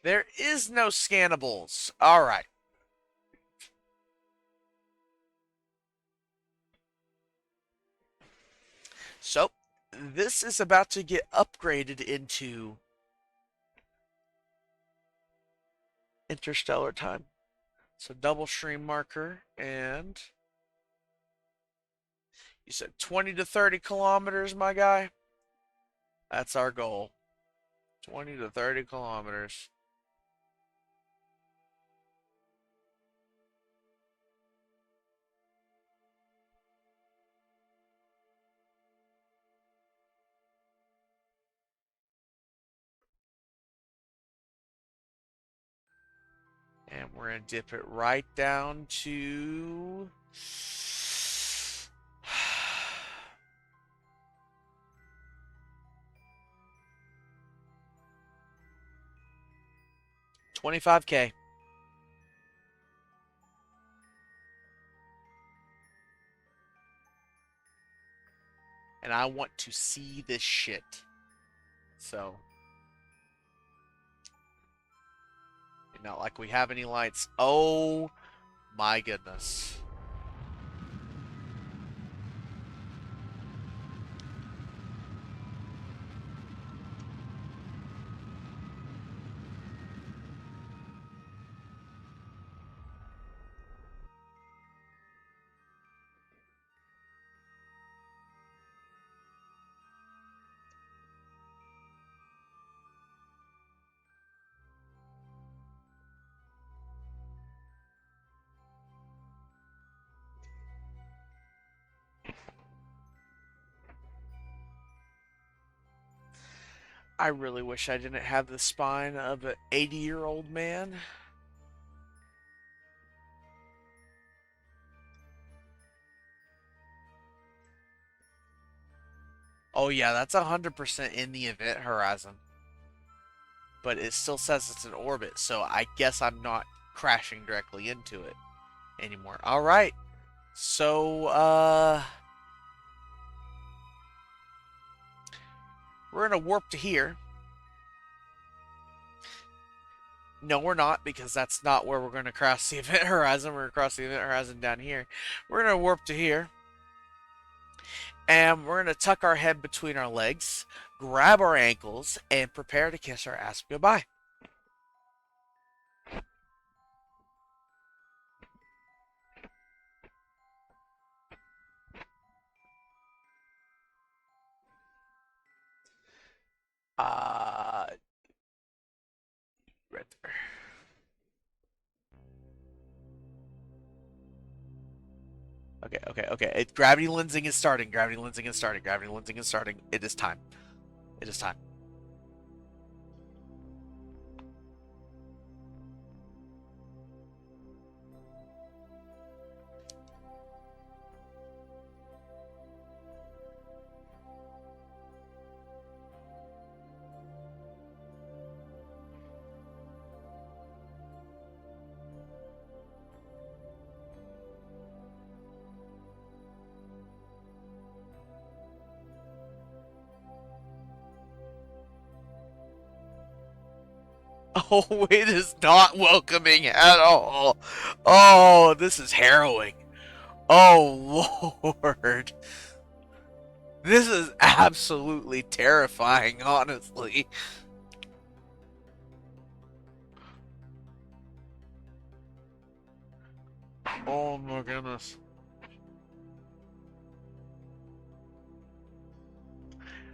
There is no scannables. All right. So, this is about to get upgraded into interstellar time. So, double stream marker, and you said 20 to 30 kilometers, my guy. That's our goal. 20 to 30 kilometers. And we're going to dip it right down to 25K. And I want to see this shit. So, not like we have any lights. Oh my goodness. I really wish I didn't have the spine of an 80-year-old man. Oh yeah, that's 100% in the event horizon. But it still says it's an orbit, so I guess I'm not crashing directly into it anymore. All right. So, we're going to warp to here. No, we're not, because that's not where we're going to cross the event horizon. We're going to cross the event horizon down here. We're going to warp to here. And we're going to tuck our head between our legs, grab our ankles, and prepare to kiss our ass goodbye. Right there. Okay. Gravity lensing is starting. Gravity lensing is starting. Gravity lensing is starting. It is time. It is time. Oh, it is not welcoming at all. Oh, this is harrowing. Oh, Lord. This is absolutely terrifying, honestly. Oh, my goodness.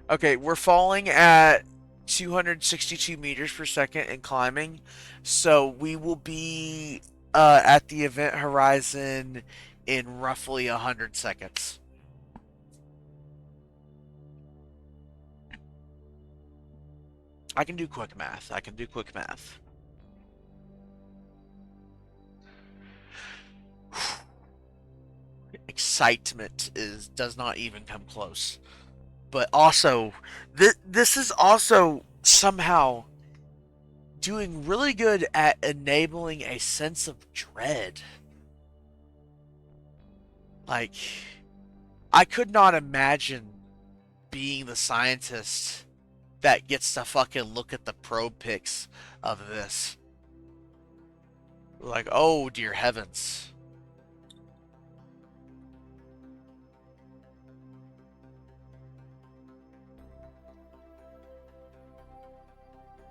Okay, we're falling at 262 meters per second and climbing. So we will be at the event horizon in roughly 100 seconds. I can do quick math. I can do quick math. Excitement does not even come close. But also, this is also somehow doing really good at enabling a sense of dread. Like, I could not imagine being the scientist that gets to fucking look at the probe pics of this. Like, oh dear heavens.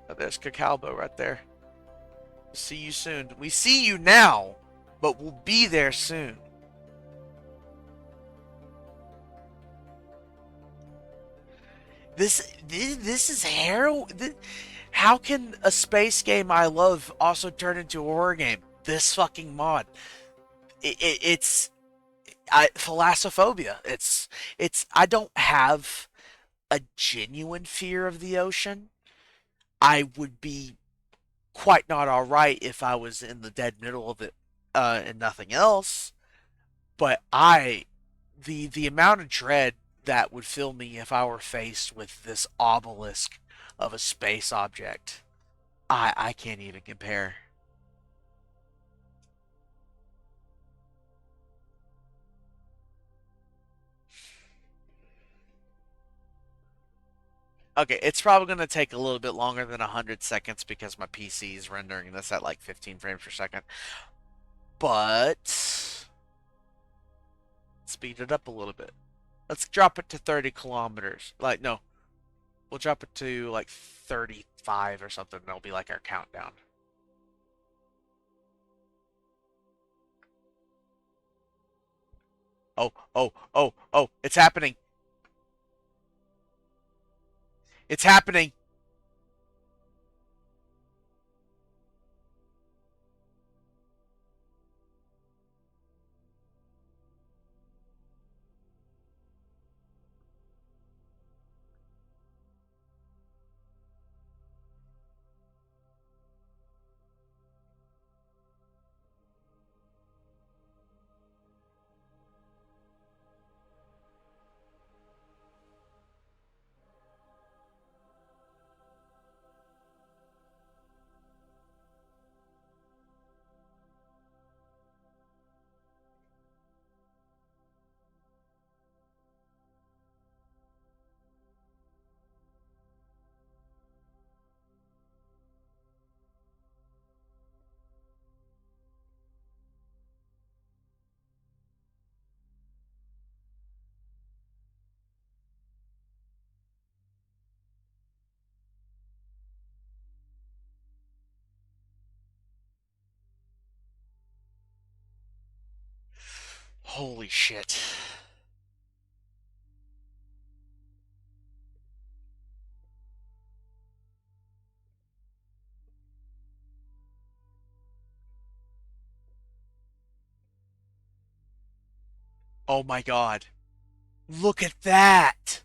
Oh, there's Kcalbeloh right there. See you soon. We see you now, but we'll be there soon. This is harrowing. How can a space game I love also turn into a horror game? This fucking mod. It's thalassophobia. It's. I don't have a genuine fear of the ocean. I would be quite not all right if I was in the dead middle of it and nothing else. But the amount of dread that would fill me if I were faced with this obelisk of a space object, I can't even compare. Okay, it's probably going to take a little bit longer than 100 seconds because my PC is rendering this at like 15 frames per second. But speed it up a little bit. Let's drop it to 30 kilometers. Like, no, we'll drop it to like 35 or something. That'll be like our countdown. Oh, oh, oh, oh, it's happening. It's happening. Holy shit. Oh my god. Look at that.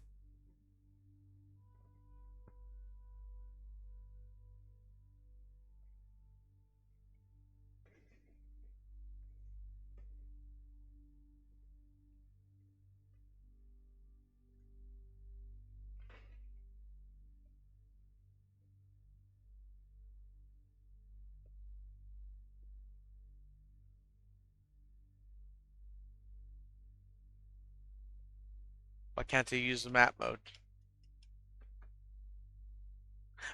Why can't I use the map mode?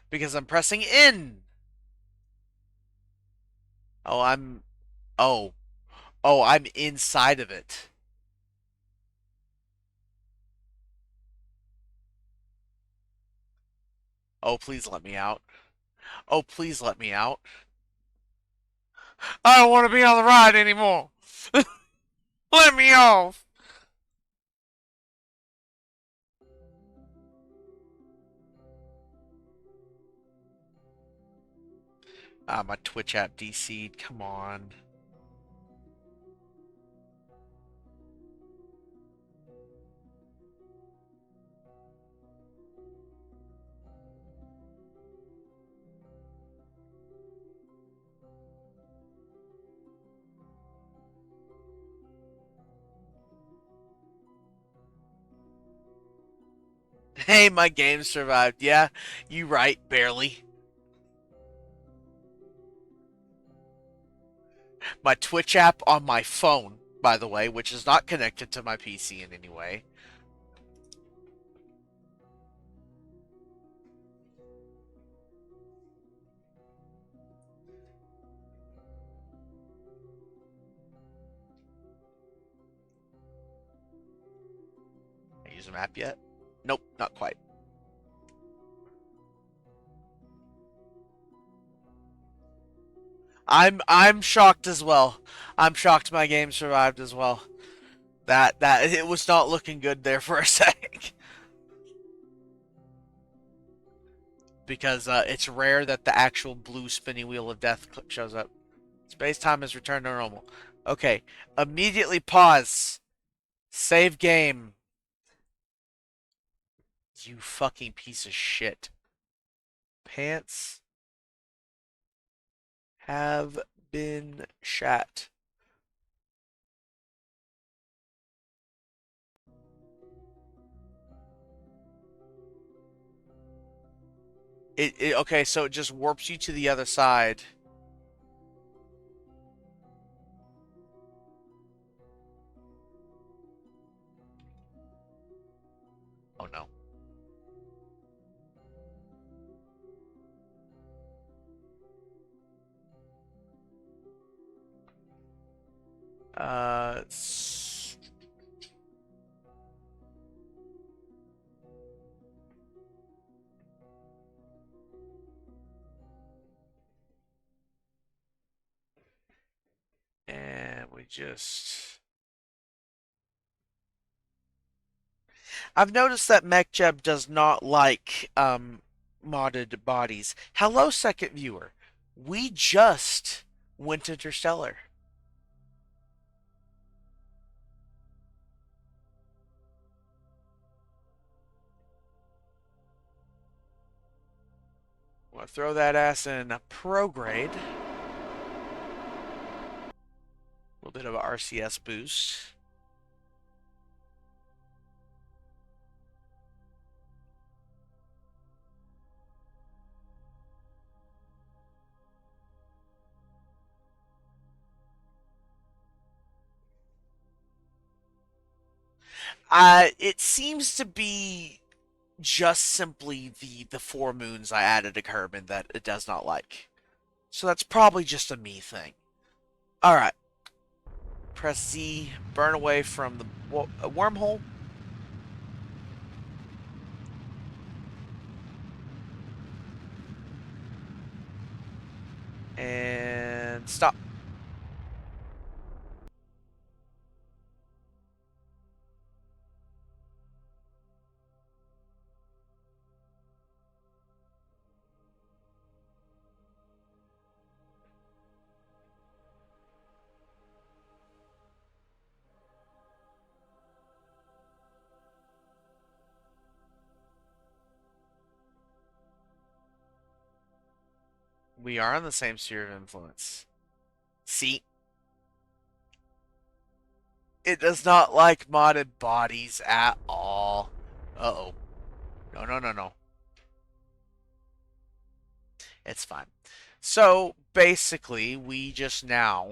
Because I'm pressing in. Oh, I'm. Oh. Oh, I'm inside of it. Oh, please let me out. Oh, please let me out. I don't want to be on the ride anymore. Let me off. Ah, my Twitch app DC'd. Come on. Hey, my game survived. Yeah, you right, barely. My Twitch app on my phone, by the way, which is not connected to my PC in any way. use a map yet? Nope, not quite. I'm shocked as well. I'm shocked my game survived as well. That it was not looking good there for a sec. Because it's rare that the actual blue spinny wheel of death shows up. Space time has returned to normal. Okay, immediately pause. Save game. You fucking piece of shit. Pants have been shat. Okay, so it just warps you to the other side. Oh no. Uh, and we just. I've noticed that MechJeb does not like modded bodies. Hello, second viewer. We just went interstellar. We'll throw that ass in a prograde. A little bit of a RCS boost. It seems to be just simply the four moons I added to Kerbin that it does not like. So that's probably just a me thing. All right, press Z, burn away from the wormhole. And stop. We are in the same sphere of influence. See, it does not like modded bodies at all. Uh-oh. No, no, no, no. It's fine. So, basically, we just now...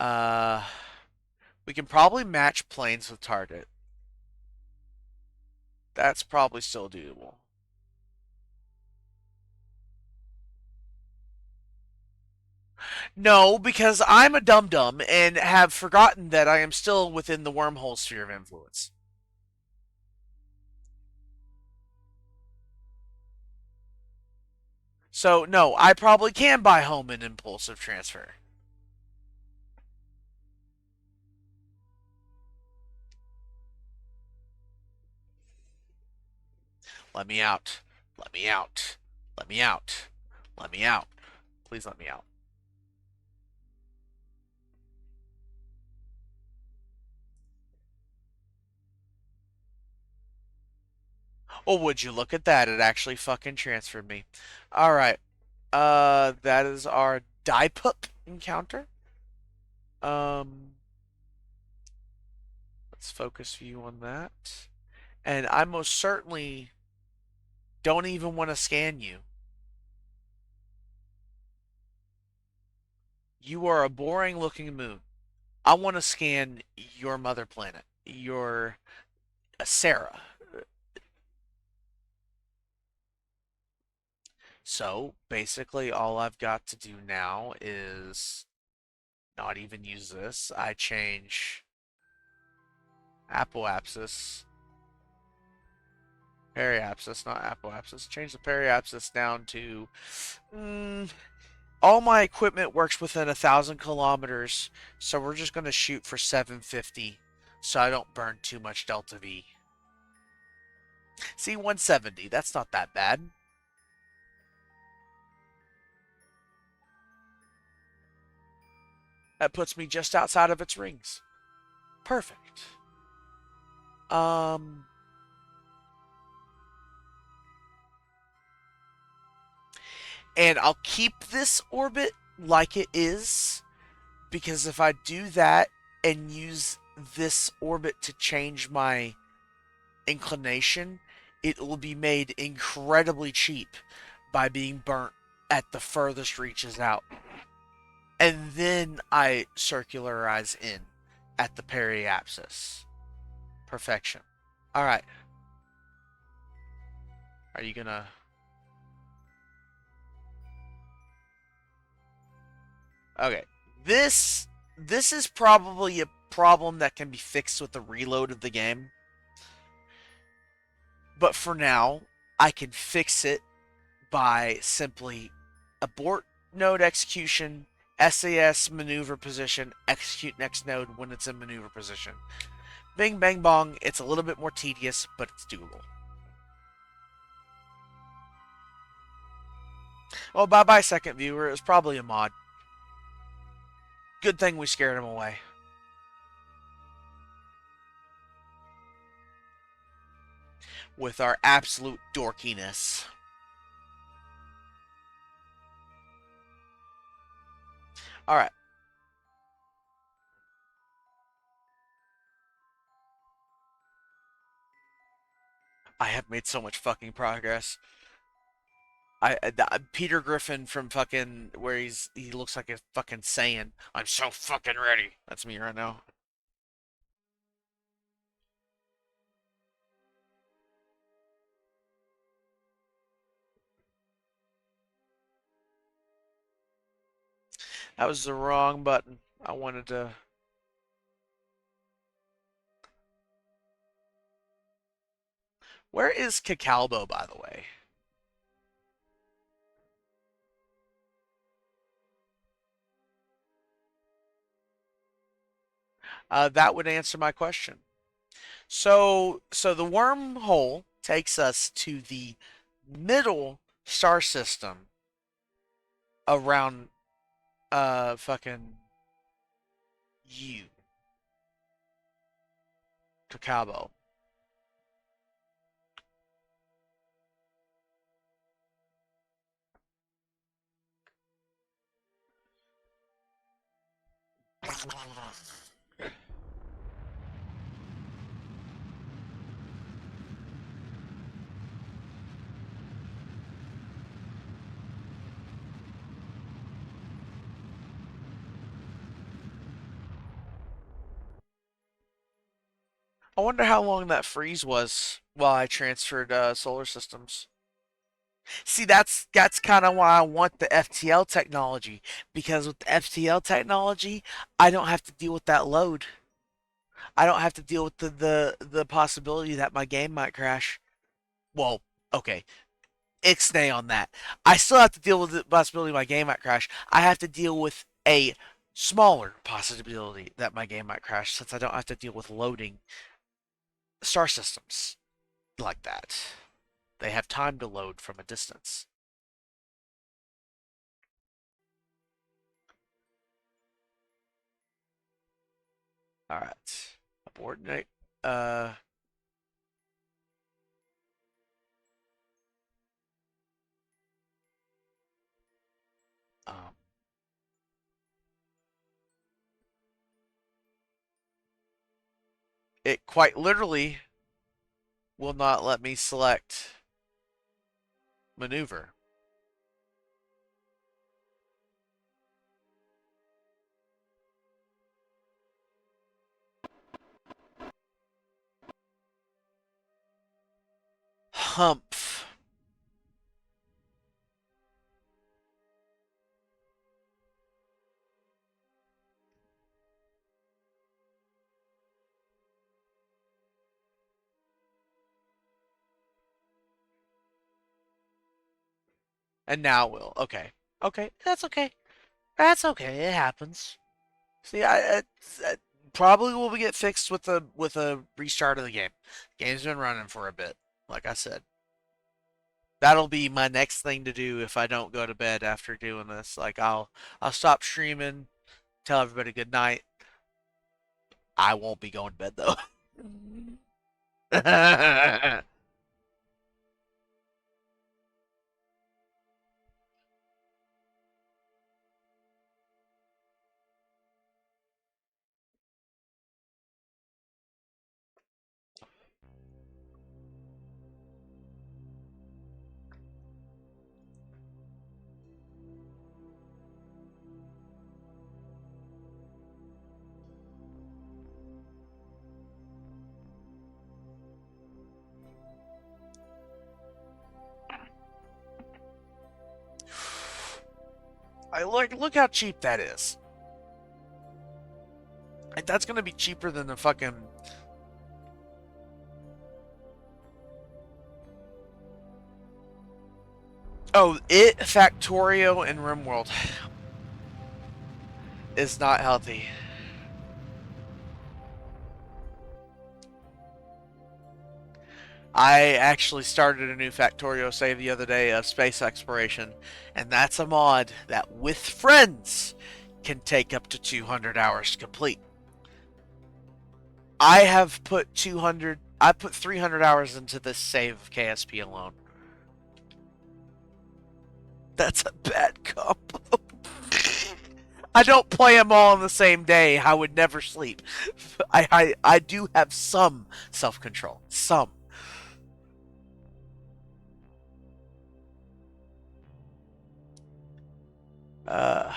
Uh... We can probably match planes with target. That's probably still doable. No, because I'm a dum dum and have forgotten that I am still within the wormhole sphere of influence. So, no, I probably can buy home an impulsive transfer. Let me out. Let me out. Let me out. Let me out. Please let me out. Oh, would you look at that? It actually fucking transferred me. Alright. That is our Diepup encounter. Um, let's focus view on that. And I most certainly don't even want to scan you. You are a boring looking moon. I want to scan your mother planet, your Sera. So basically, all I've got to do now is not even use this. I change apoapsis Periapsis, not apoapsis. Change the periapsis down to. Mm, all my equipment works within 1,000 kilometers, so we're just gonna shoot for 750, so I don't burn too much delta V. See, 170. That's not that bad. That puts me just outside of its rings. Perfect. Um, and I'll keep this orbit like it is, because if I do that and use this orbit to change my inclination, it will be made incredibly cheap by being burnt at the furthest reaches out. And then I circularize in at the periapsis. Perfection. All right. Are you gonna? Okay. This is probably a problem that can be fixed with the reload of the game. But for now, I can fix it by simply abort node execution, SAS maneuver position, execute next node when it's in maneuver position. Bing bang bong, it's a little bit more tedious, but it's doable. Well, bye bye, second viewer. It was probably a mod. Good thing we scared him away. With our absolute dorkiness. Alright. I have made so much fucking progress. Peter Griffin from fucking where he looks like a fucking Saiyan. I'm so fucking ready. That's me right now. That was the wrong button. I wanted to. Where is Kcalbeloh, by the way? That would answer my question. So the wormhole takes us to the middle star system around fucking you, Kuckoo. I wonder how long that freeze was while I transferred solar systems. See, that's kind of why I want the FTL technology, because with the FTL technology, I don't have to deal with that load. I don't have to deal with the possibility that my game might crash. Well, okay, ixnay on that. I still have to deal with the possibility my game might crash. I have to deal with a smaller possibility that my game might crash, since I don't have to deal with loading star systems like that. They have time to load from a distance. All right. Abort. Uh, um, it quite literally will not let me select maneuver. Humph. And now it will. Okay. Okay. That's okay. That's okay. It happens. See, I probably will get fixed with a restart of the game. The game's been running for a bit, like I said. That'll be my next thing to do if I don't go to bed after doing this. Like I'll stop streaming, tell everybody good night. I won't be going to bed though. I look how cheap that is. Like, that's gonna be cheaper than the fucking. Oh, it Factorio and RimWorld is not healthy. I actually started a new Factorio save the other day of space exploration, and that's a mod that, with friends, can take up to 200 hours to complete. I have put 200. I put 300 hours into this save of KSP alone. That's a bad combo. I don't play them all on the same day. I would never sleep. I do have some self control. Some. Uh,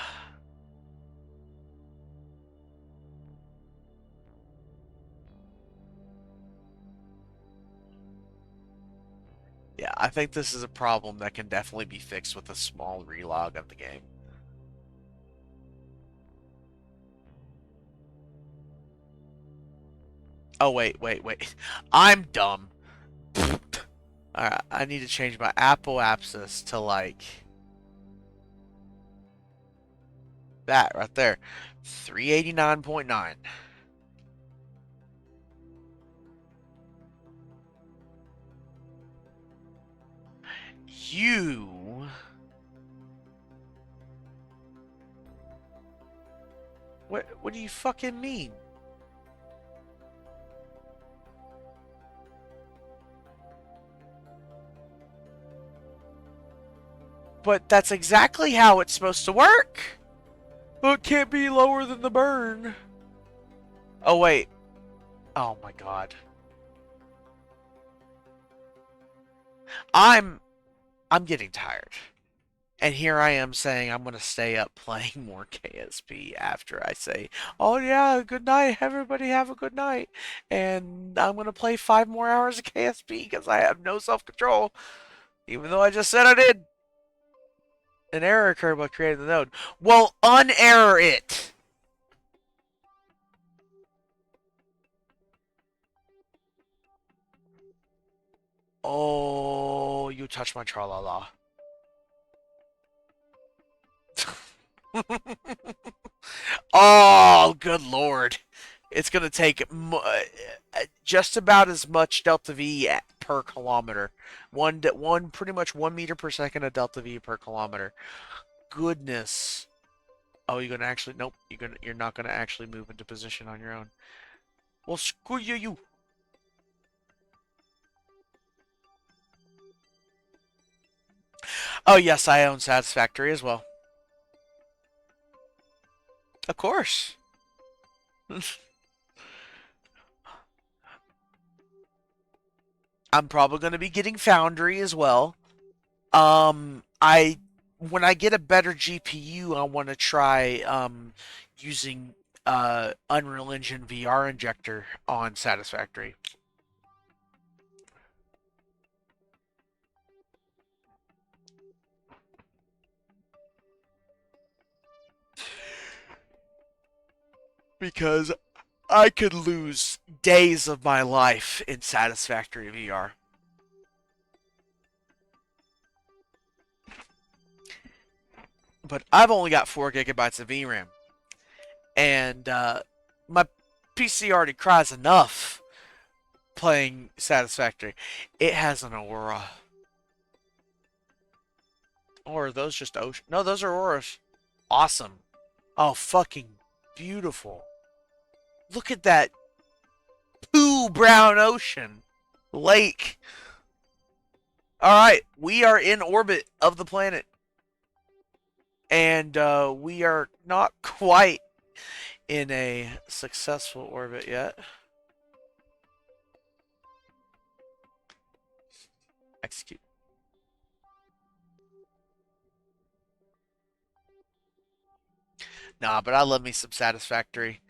yeah, I think this is a problem that can definitely be fixed with a small relog of the game. Oh, wait. I'm dumb. Alright, I need to change my Apple Access to like that right there. 389.9. You. What do you fucking mean? But that's exactly how it's supposed to work. Oh, it can't be lower than the burn. Oh wait. Oh my god. I'm I'm getting tired. And here I am saying I'm going to stay up playing more KSP after I say, "Oh yeah, good night. Everybody have a good night." And I'm going to play 5 more hours of KSP because I have no self-control, even though I just said I did. An error occurred while creating the node. Well, unerror it. Oh, you touched my tra-la-la. Oh, good lord. It's going to take just about as much delta V per kilometer. Pretty much 1 meter per second of delta V per kilometer. Goodness. Oh, you're gonna actually nope. You're not gonna actually move into position on your own. Well, screw you. Oh yes, I own Satisfactory as well. Of course. I'm probably gonna be getting Foundry as well. I when I get a better GPU, I want to try using Unreal Engine VR Injector on Satisfactory. Because I could lose days of my life in Satisfactory VR. but I've only got 4 gigabytes of VRAM, and my PC already cries enough playing Satisfactory. It has an aura. Or are those just ocean? No, those are auras. Awesome. Oh, fucking beautiful. Look at that poo brown ocean lake. All right, we are in orbit of the planet, and we are not quite in a successful orbit yet. Execute. Nah, but I love me some Satisfactory.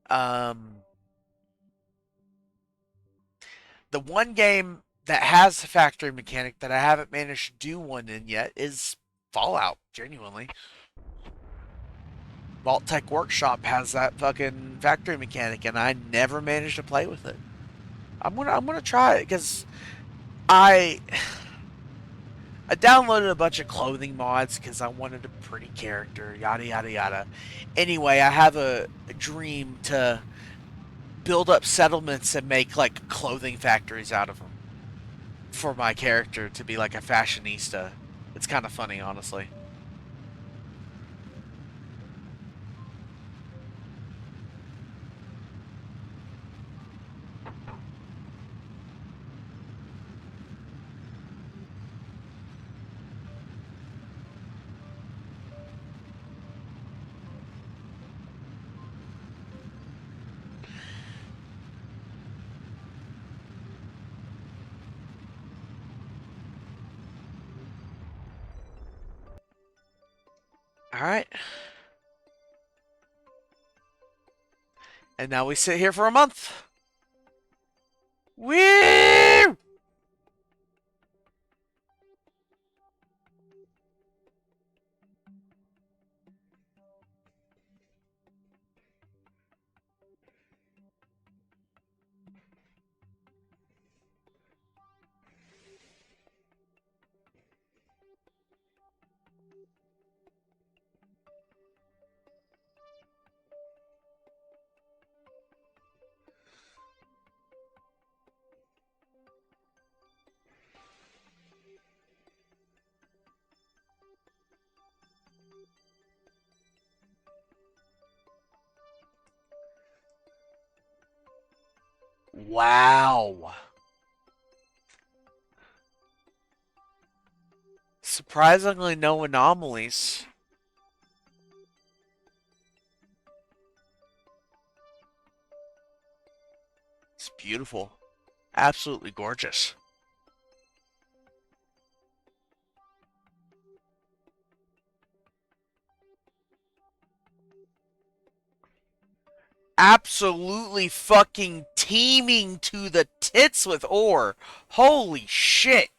Um, the one game that has a factory mechanic that I haven't managed to do one in yet is Fallout. Genuinely, Vault Tech Workshop has that fucking factory mechanic, and I never managed to play with it. I'm gonna try it because I I downloaded a bunch of clothing mods because I wanted a pretty character, yada yada yada. Anyway, I have a dream to build up settlements and make like clothing factories out of them for my character to be like a fashionista. It's kind of funny, honestly. All right. And now we sit here for a month. Woo! Wow. Surprisingly, no anomalies. It's beautiful. Absolutely gorgeous. Absolutely fucking teeming to the tits with ore. Holy shit.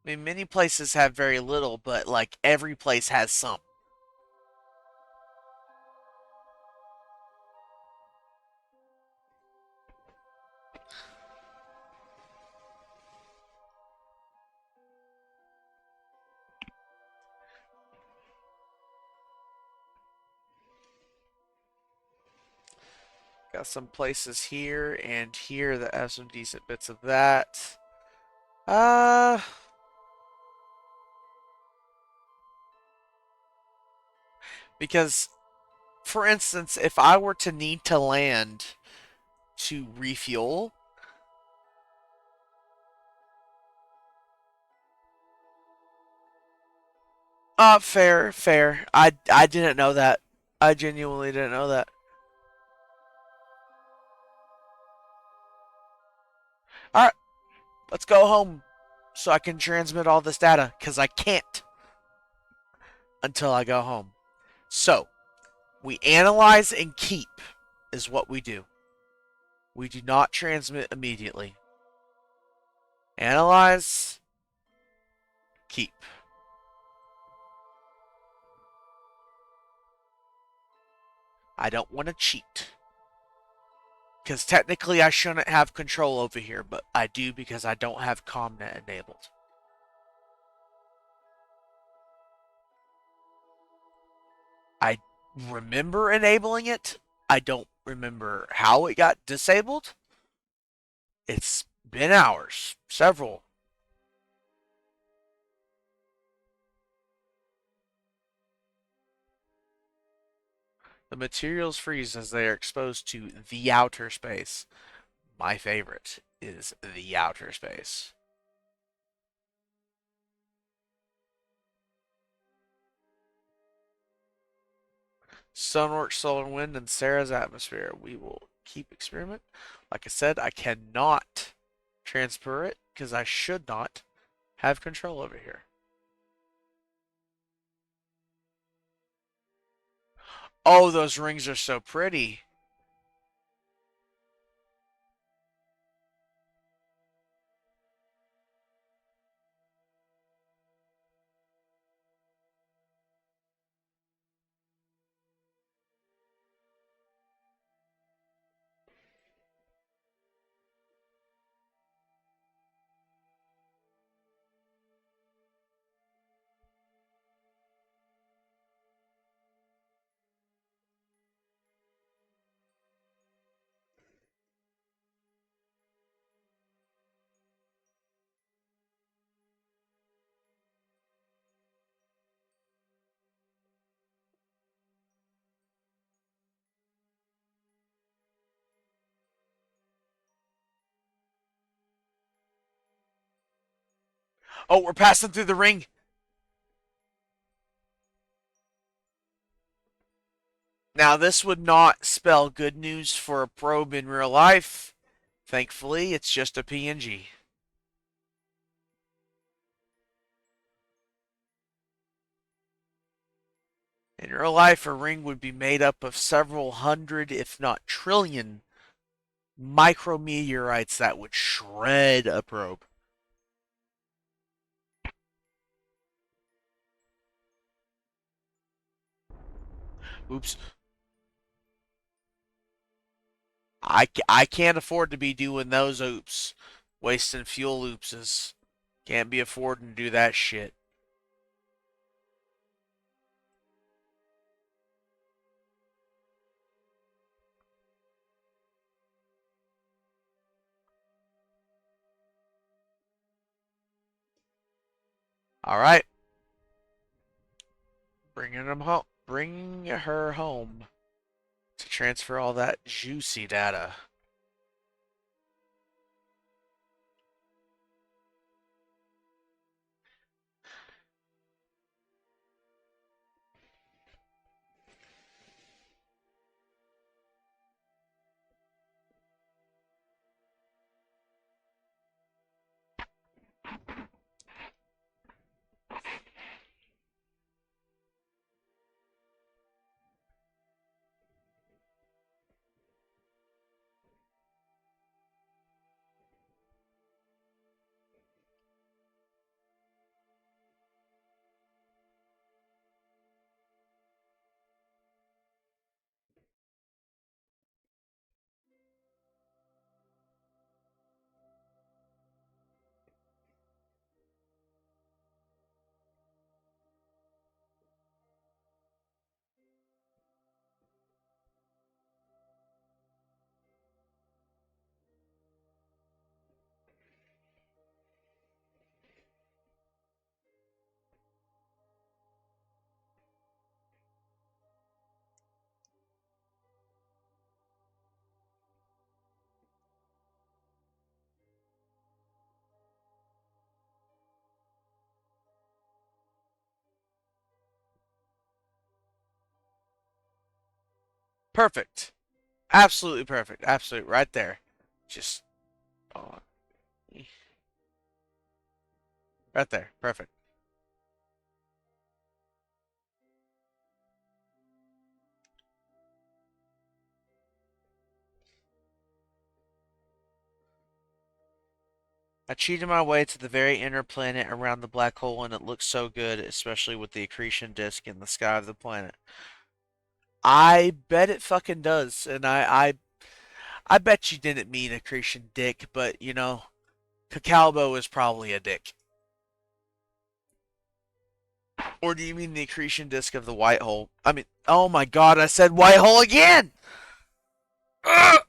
I mean, many places have very little, but like every place has some. Got some places here and here that have some decent bits of that. Uh, because, for instance, if I were to need to land to refuel, fair, fair. I didn't know that. I genuinely didn't know that. All right, let's go home so I can transmit all this data because I can't until I go home. So, we analyze and keep is what we do. We do not transmit immediately. Analyze, Keep. I don't want to cheat. Because technically I shouldn't have control over here, but I do because I don't have ComNet enabled. I remember enabling it. I don't remember how it got disabled. It's been hours. Several. The materials freeze as they are exposed to the outer space. My favorite is the outer space. Sunworks, solar wind, and Sera's atmosphere. We will keep experiment. Like I said, I cannot transfer it because I should not have control over here. Oh, those rings are so pretty. Oh, we're passing through the ring. Now, this would not spell good news for a probe in real life. Thankfully, it's just a PNG. In real life, a ring would be made up of several hundred, if not trillion, micrometeorites that would shred a probe. Oops. I can't afford to be doing those oops. Wasting fuel oopses. Can't be affording to do that shit. Alright. Bringing them home. Bring her home to transfer all that juicy data. Perfect. Absolutely perfect. Absolutely right there. Just oh, right there. Perfect. I cheated my way to the very inner planet around the black hole, and it looks so good, especially with the accretion disk in the sky of the planet. I bet it fucking does, and I bet you didn't mean accretion dick, but you know, Kcalbeloh is probably a dick. Or do you mean the accretion disk of the white hole? I mean, oh my god, I said white hole again! Ugh!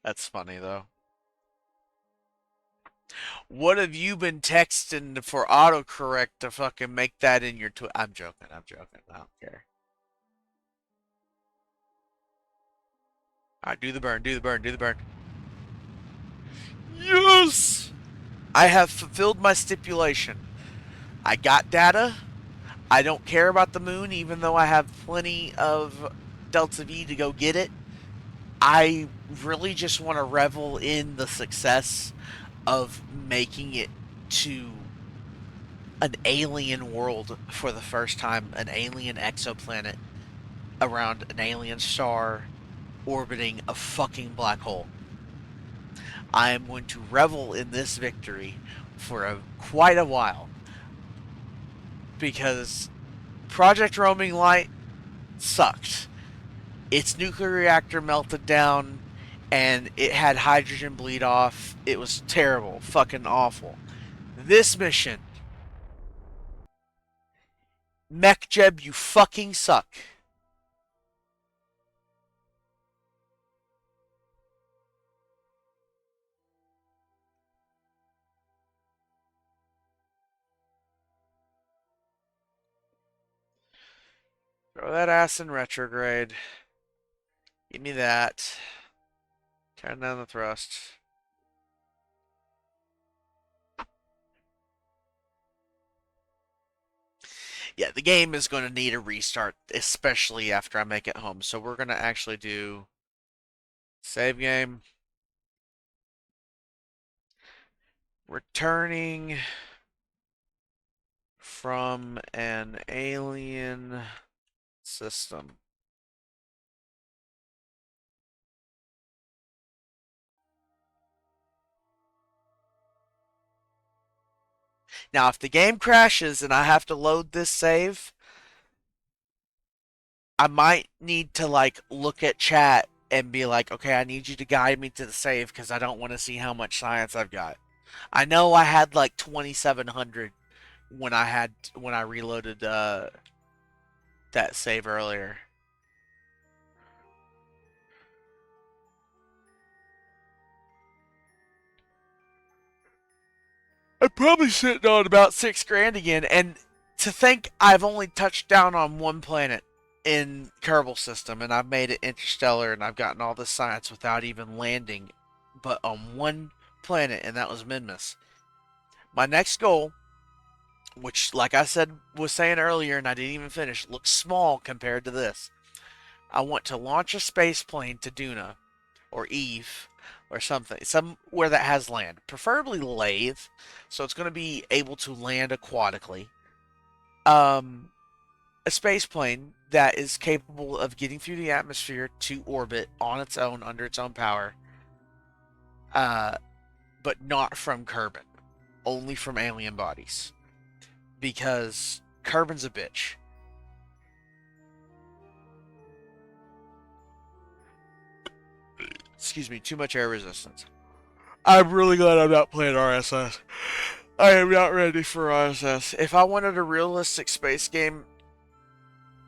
That's funny though. What have you been texting for autocorrect to fucking make that in your I'm joking, I'm joking. I don't care. Alright, do the burn, do the burn, do the burn. Yes! I have fulfilled my stipulation. I got data. I don't care about the moon, even though I have plenty of Delta V to go get it. I really just want to revel in the success of making it to an alien world for the first time, an alien exoplanet around an alien star orbiting a fucking black hole. I am going to revel in this victory for quite a while because Project Roaming Light sucked. Its nuclear reactor melted down and it had hydrogen bleed off. It was terrible, fucking awful. This mission, MechJeb, you fucking suck. Throw that ass in retrograde. Give me that. Turn down the thrust. Yeah, the game is going to need a restart, especially after I make it home. So we're going to actually do save game. Returning from an alien system. Now, if the game crashes and I have to load this save, I might need to like look at chat and be like, okay, I need you to guide me to the save because I don't want to see how much science I've got. I know I had like 2,700 when I reloaded that save earlier. I'm probably sitting on about 6 grand again, and to think I've only touched down on one planet in Kerbal system, and I've made it interstellar, and I've gotten all this science without even landing, but on one planet, and that was Minmus. My next goal, which, like I said, was saying earlier, and I didn't even finish, looks small compared to this. I want to launch a space plane to Duna or Eve or something, somewhere that has land, preferably lathe, so it's going to be able to land aquatically. Um, a space plane that is capable of getting through the atmosphere to orbit on its own under its own power, uh, but not from Kerbin, only from alien bodies, because Kerbin's a bitch. Excuse me, too much air resistance. I'm really glad I'm not playing RSS. I am not ready for RSS. If I wanted a realistic space game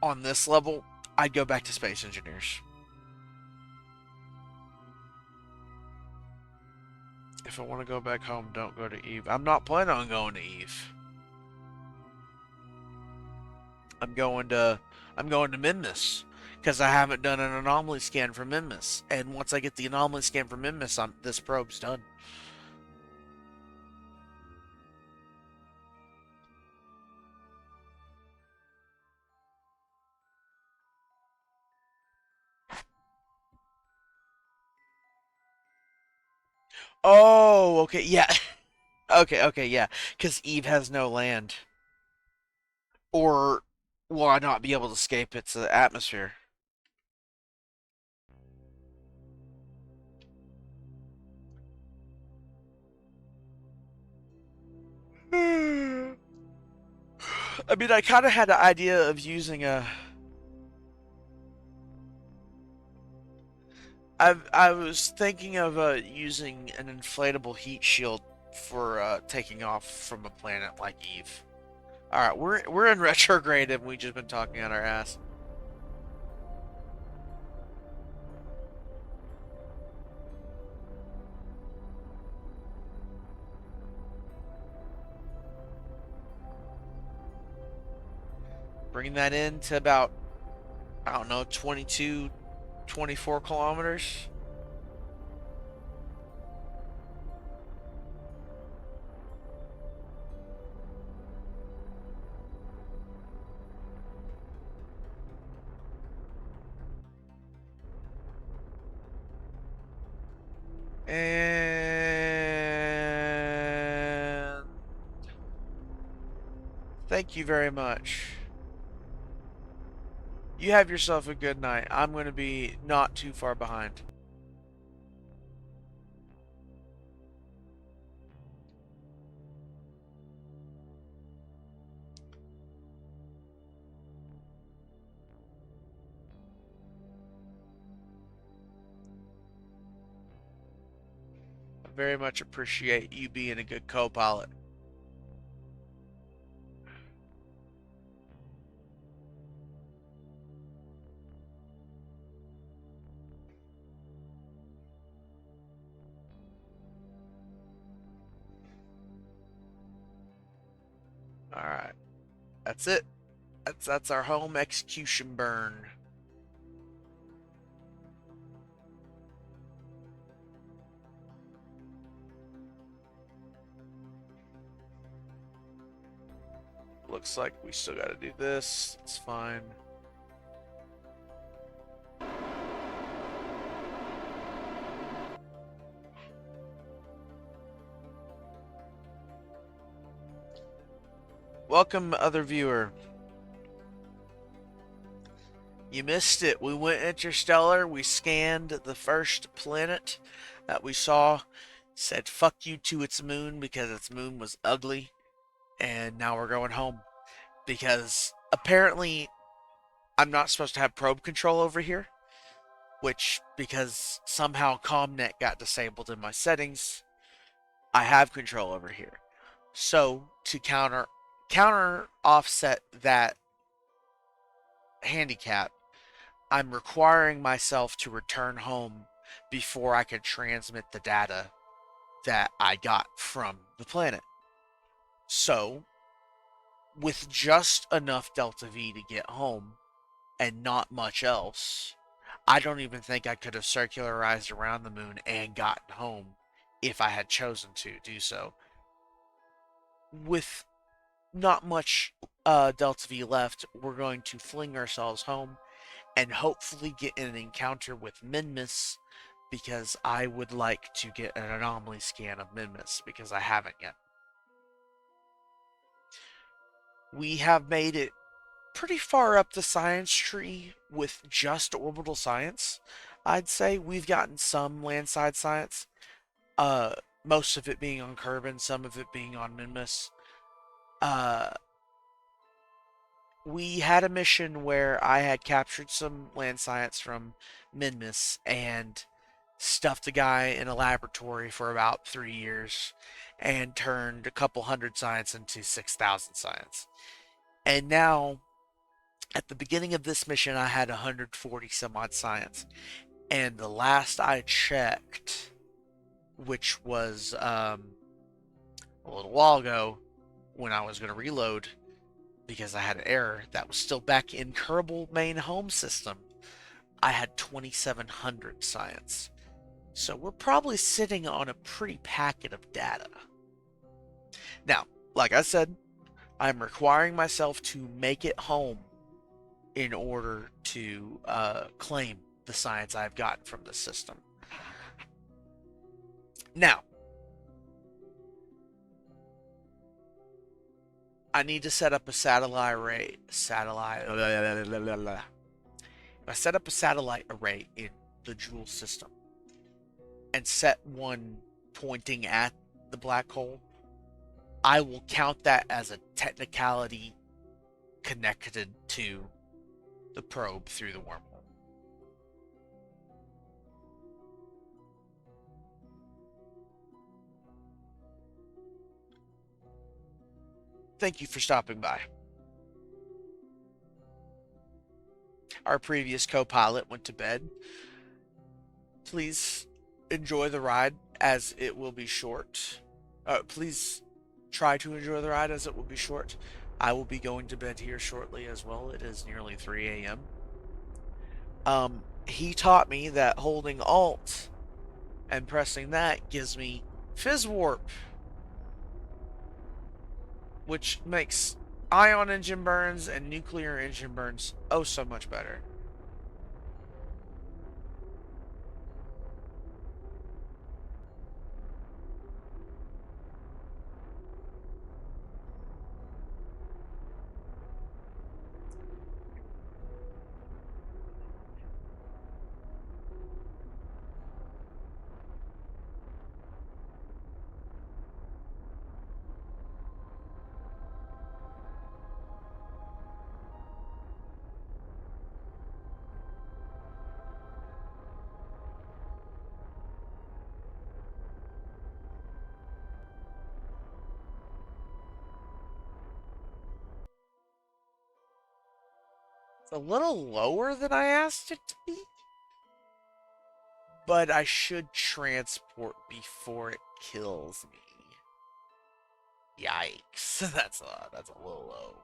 on this level, I'd go back to Space Engineers. If I want to go back home, don't go to Eve. I'm not planning on going to Eve. I'm going to I'm going to Minmus because I haven't done an anomaly scan for Minmus. And once I get the anomaly scan for Minmus, this probe's done. Oh, okay, yeah. Okay, yeah. Because Eve has no land. Or will I not be able to escape its atmosphere? I mean, I kind of had an idea of using a. I was thinking of using an inflatable heat shield for taking off from a planet like Eve. All right, we're in retrograde and we just been talking on our ass. Bringing that in to about, I don't know, 22, 24 kilometers. And thank you very much. You have yourself a good night. I'm going to be not too far behind. I very much appreciate you being a good co pilot. Alright, that's it. That's our home execution burn. Looks like we still gotta do this. It's fine. Welcome, other viewer. You missed it. We went interstellar. We scanned the first planet that we saw. Said fuck you to its moon because its moon was ugly. And now we're going home. Because apparently I'm not supposed to have probe control over here. Which, because somehow ComNet got disabled in my settings, I have control over here. So to counter offset that handicap, I'm requiring myself to return home before I can transmit the data that I got from the planet. So, with just enough Delta V to get home and not much else, I don't even think I could have circularized around the moon and gotten home if I had chosen to do so. With not much Delta V left, we're going to fling ourselves home and hopefully get an encounter with Minmus because I would like to get an anomaly scan of Minmus because I haven't yet. We have made it pretty far up the science tree with just orbital science. I'd say we've gotten some landside science, uh, most of it being on Kerbin, some of it being on Minmus. Uh, we had a mission where I had captured some land science from Minmus and stuffed a guy in a laboratory for about 3 years and turned a couple hundred science into 6,000 science. And now, at the beginning of this mission, I had 140 some odd science. And the last I checked, which was a little while ago when I was going to reload because I had an error that was still back in Kerbal main home system, I had 2,700 science. So we're probably sitting on a pretty packet of data. Now, like I said, I'm requiring myself to make it home in order to claim the science I've gotten from the system. Now, I need to set up a satellite array. If I set up a satellite array in the Jool system and set one pointing at the black hole, I will count that as a technicality connected to the probe through the wormhole. Thank you for stopping by. Our previous co-pilot went to bed. Please enjoy the ride as it will be short. Please try to enjoy the ride as it will be short. I will be going to bed here shortly as well. It is nearly 3 a.m. He taught me that holding Alt and pressing that gives me Fizz Warp, which makes ion engine burns and nuclear engine burns oh so much better. It's a little lower than I asked it to be, but I should transport before it kills me. Yikes. That's a little low.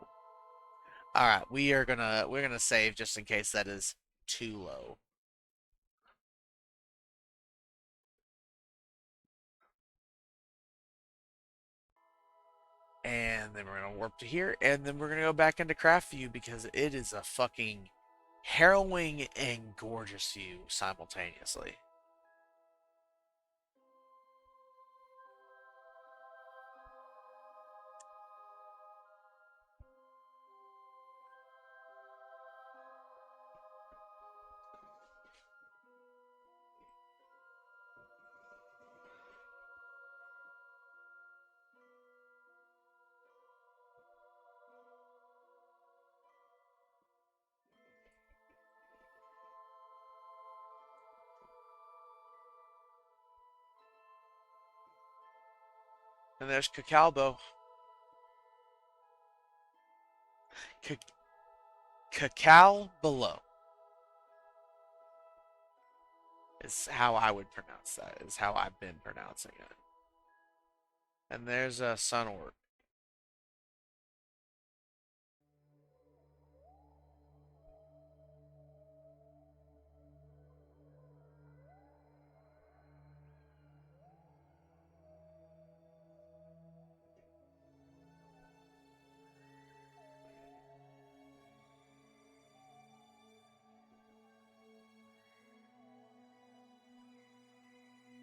Alright, we're gonna save just in case that is too low. And then we're gonna warp to here, and then we're gonna go back into craft view because it is a fucking harrowing and gorgeous view simultaneously. And there's Kcalbeloh. Kcalbeloh is how I would pronounce that. Is how I've been pronouncing it. And there's a sun orb.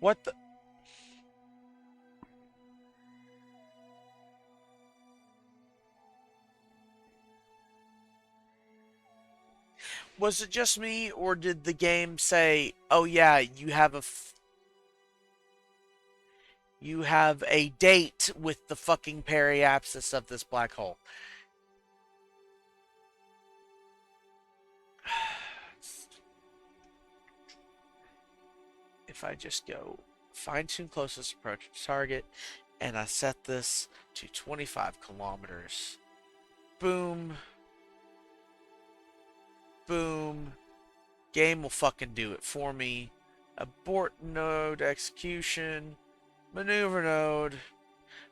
What the? Was it just me, or did the game say, "Oh yeah, you have a date with the fucking periapsis of this black hole"? If I just go fine-tune closest approach to target, and I set this to 25 kilometers, boom, boom, game will fucking do it for me. Abort node execution, maneuver node,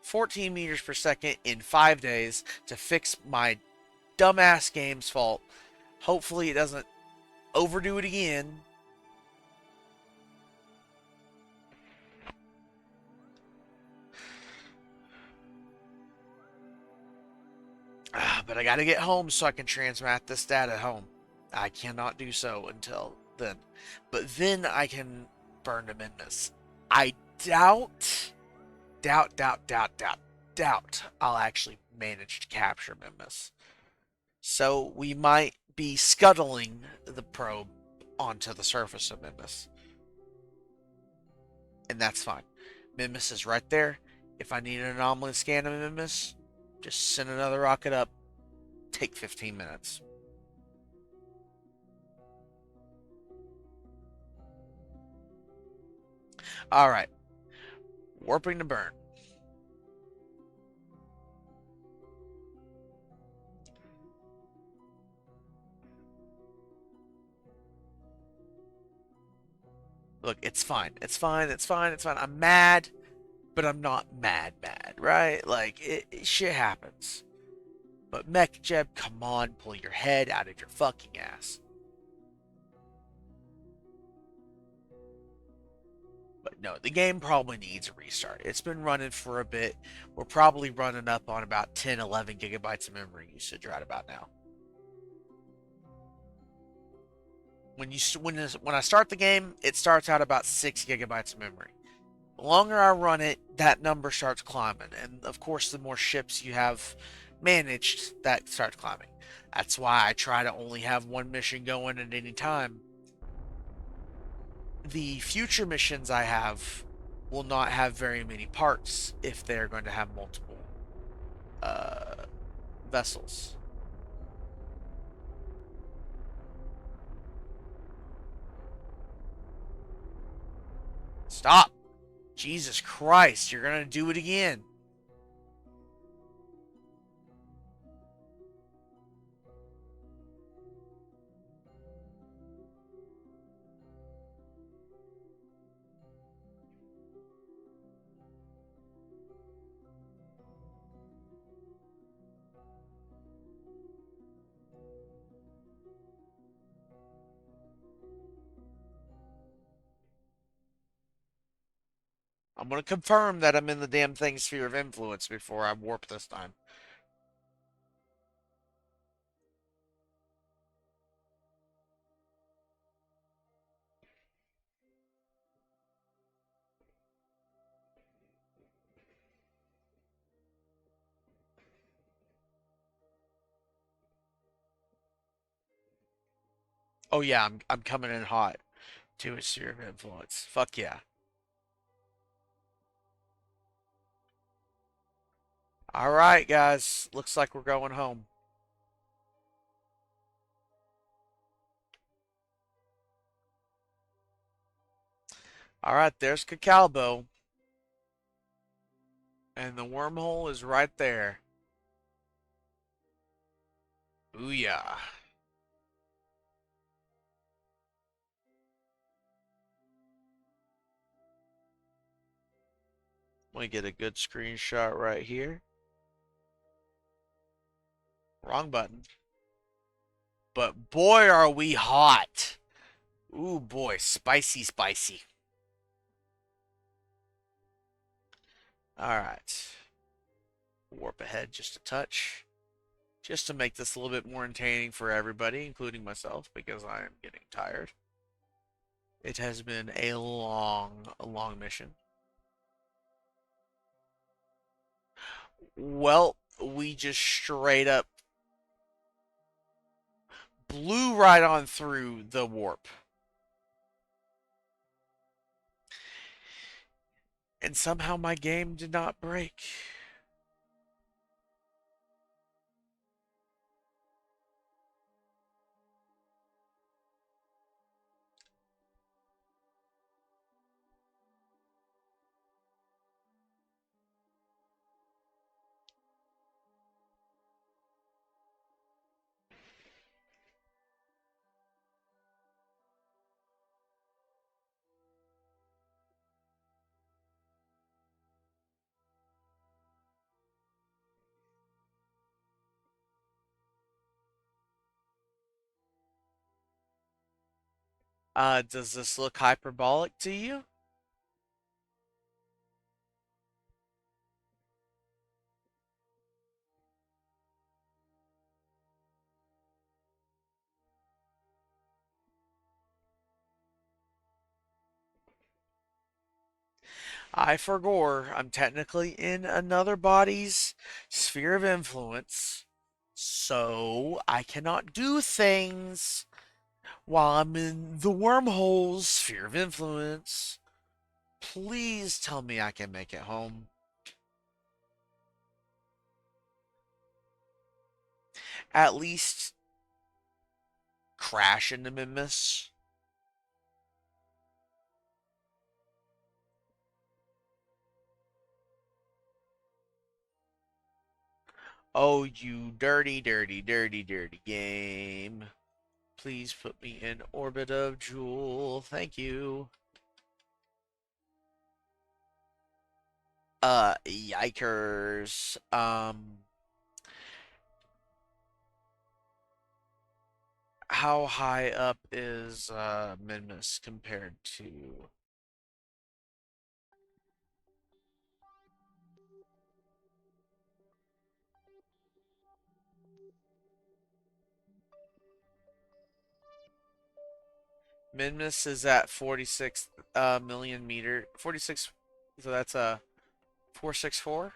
14 meters per second in 5 days to fix my dumbass game's fault. Hopefully it doesn't overdo it again. But I gotta get home so I can transmat this data home. I cannot do so until then. But then I can burn to Midness. I doubt. doubt I'll actually manage to capture Mimus. So we might be scuttling the probe onto the surface of Mimus. And that's fine. Mimus is right there. If I need an anomaly scan of Mimus, just send another rocket up. Take 15 minutes. Alright. Warping to burn. Look, it's fine. It's fine. It's fine. It's fine. I'm mad, but I'm not mad, right? Like, shit happens. But Mech Jeb, come on, pull your head out of your fucking ass. But no, the game probably needs a restart. It's been running for a bit. We're probably running up on about 10, 11 gigabytes of memory usage right about now. When I start the game, it starts out about 6 gigabytes of memory. The longer I run it, that number starts climbing, and of course, the more ships you have managed, that starts climbing. That's why I try to only have one mission going at any time. The future missions I have will not have very many parts if they're going to have multiple uh, vessels. Stop! Jesus Christ, you're gonna do it again. I'm gonna confirm that I'm in the damn thing sphere of influence before I warp this time. Oh yeah, I'm coming in hot to a sphere of influence. Fuck yeah. Alright, guys. Looks like we're going home. Alright, there's Kcalbeloh. And the wormhole is right there. Booyah. Let me get a good screenshot right here. Wrong button. But boy, are we hot. Ooh, boy. Spicy, spicy. Alright. Warp ahead just a touch. Just to make this a little bit more entertaining for everybody, including myself, because I am getting tired. It has been a long mission. Well, we just straight up blew right on through the warp. And somehow my game did not break. Does this look hyperbolic to you? I forgore. I'm technically in another body's sphere of influence, so I cannot do things while I'm in the wormhole's sphere of influence. Please tell me I can make it home. At least crash into Mimus. Oh, you dirty, dirty, dirty, dirty game. Please put me in orbit of Jool. Thank you. Yikers. How high up is Mimus compared to? Mimus is at 46 million meter. 46. So that's a 464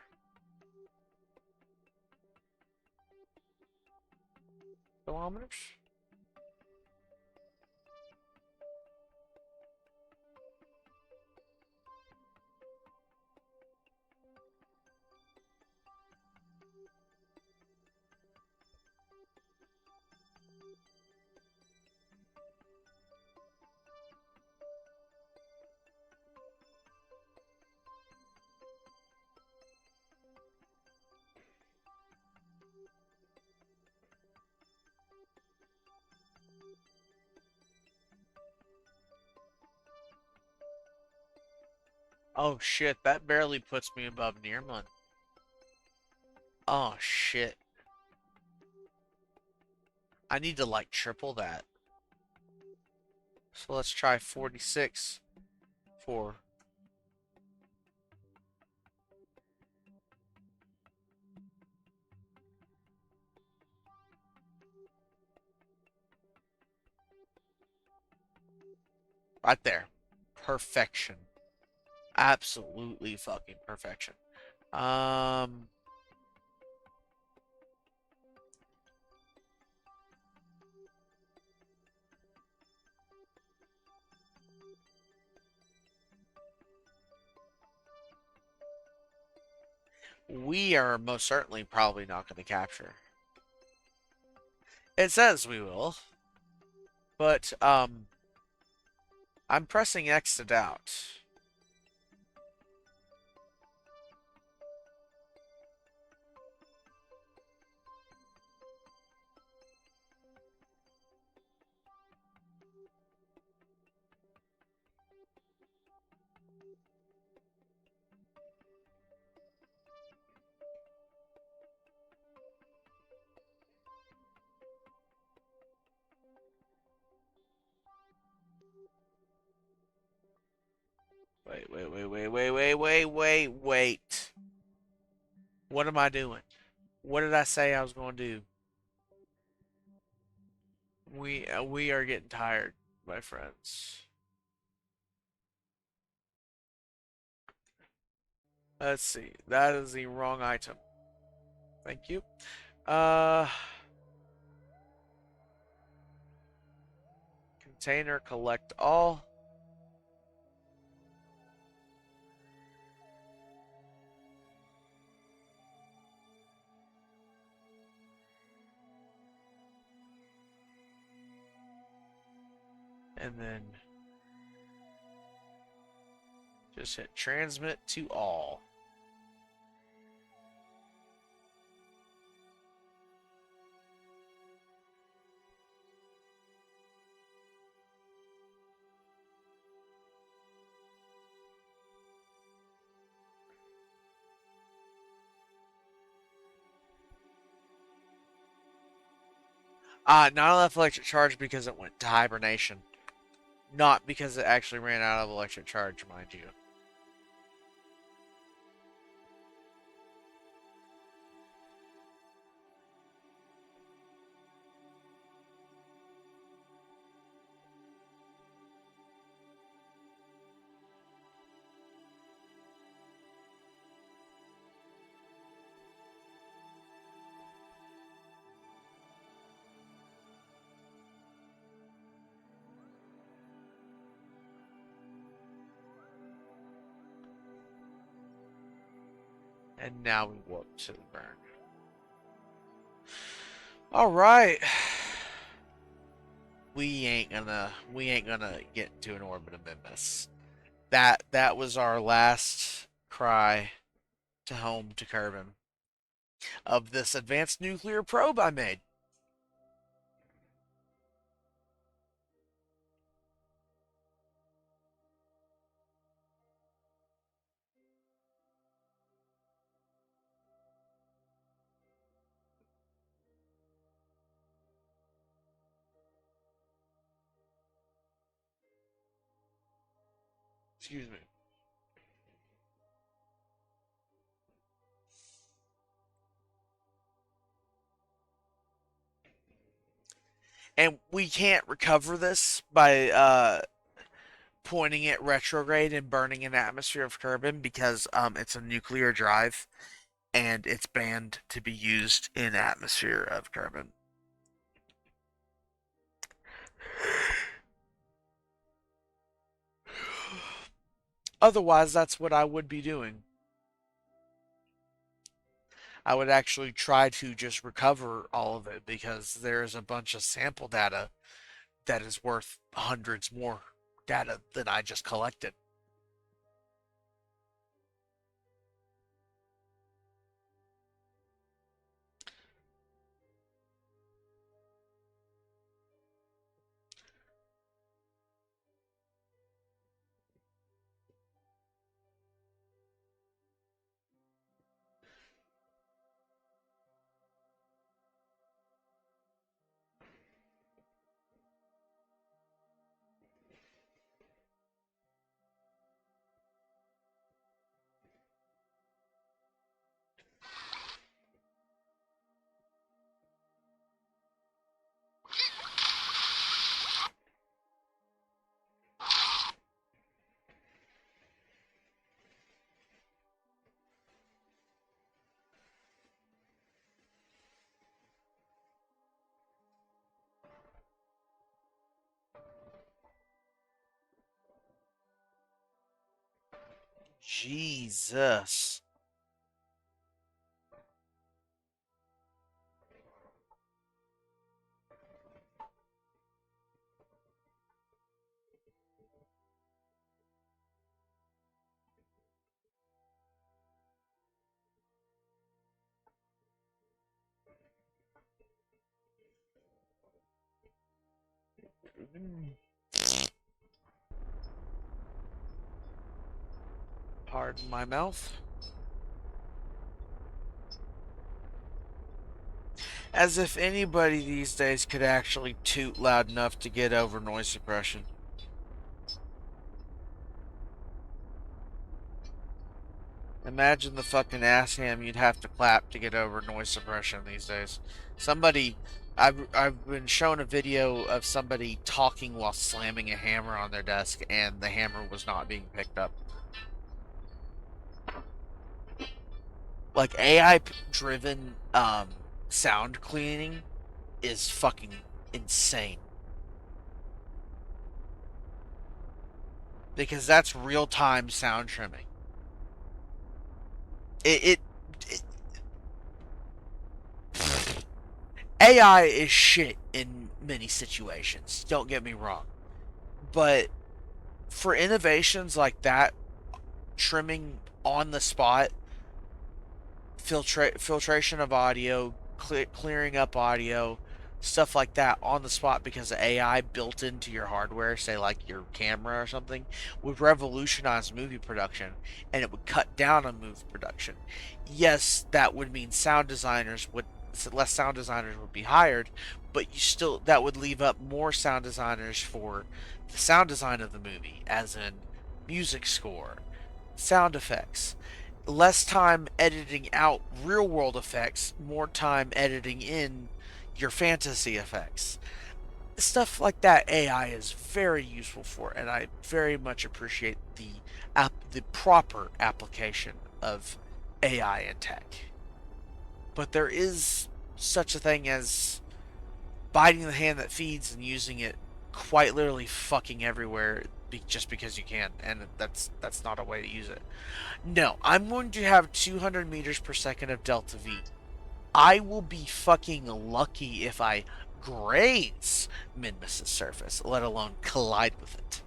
kilometers. Oh shit, that barely puts me above Nearmont. Oh shit. I need to like triple that. So let's try 46 for right there. Perfection. Absolutely fucking perfection. Um we are most certainly probably not going to capture. It says we will, but I'm pressing X to doubt. Wait. What am I doing? What did I say I was going to do? We are getting tired, my friends. Let's see. That is the wrong item. Thank you. Uh, container collect all. And then just hit transmit to all. Not enough electric charge because it went to hibernation. Not because it actually ran out of electric charge, mind you. And now we warp to the burn. All right. We ain't gonna get into an orbit of Mimbus. That was our last cry to home to Kerbin of this advanced nuclear probe I made. Excuse me. And we can't recover this by pointing it retrograde and burning an atmosphere of Kerbin because it's a nuclear drive and it's banned to be used in atmosphere of Kerbin. Otherwise, that's what I would be doing. I would actually try to just recover all of it because there is a bunch of sample data that is worth hundreds more data than I just collected. Jesus. Pardon my mouth. As if anybody these days could actually toot loud enough to get over noise suppression. Imagine the fucking ass ham you'd have to clap to get over noise suppression these days. Somebody, I've been shown a video of somebody talking while slamming a hammer on their desk, and the hammer was not being picked up. Like AI driven sound cleaning is fucking insane. Because that's real time sound trimming. It AI is shit in many situations. Don't get me wrong, but for innovations like that, trimming on the spot, filtration of audio, clearing up audio, stuff like that on the spot because of AI built into your hardware, say like your camera or something, would revolutionize movie production and it would cut down on movie production. Yes, that would mean less sound designers would be hired, but you still that would leave up more sound designers for the sound design of the movie, as in music score, sound effects, less time editing out real world effects, more time editing in your fantasy effects. Stuff like that AI is very useful for, and I very much appreciate the proper application of AI in tech. But there is such a thing as biting the hand that feeds and using it quite literally fucking everywhere just because you can, and that's not a way to use it. No, I'm going to have 200 meters per second of delta V. I will be fucking lucky if I graze Minmus's surface, let alone collide with it.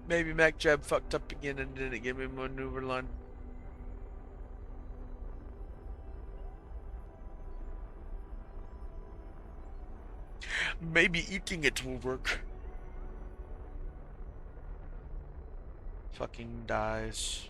Maybe Mac Jab fucked up again and didn't give me maneuver line. Maybe eating it will work. Fucking dies.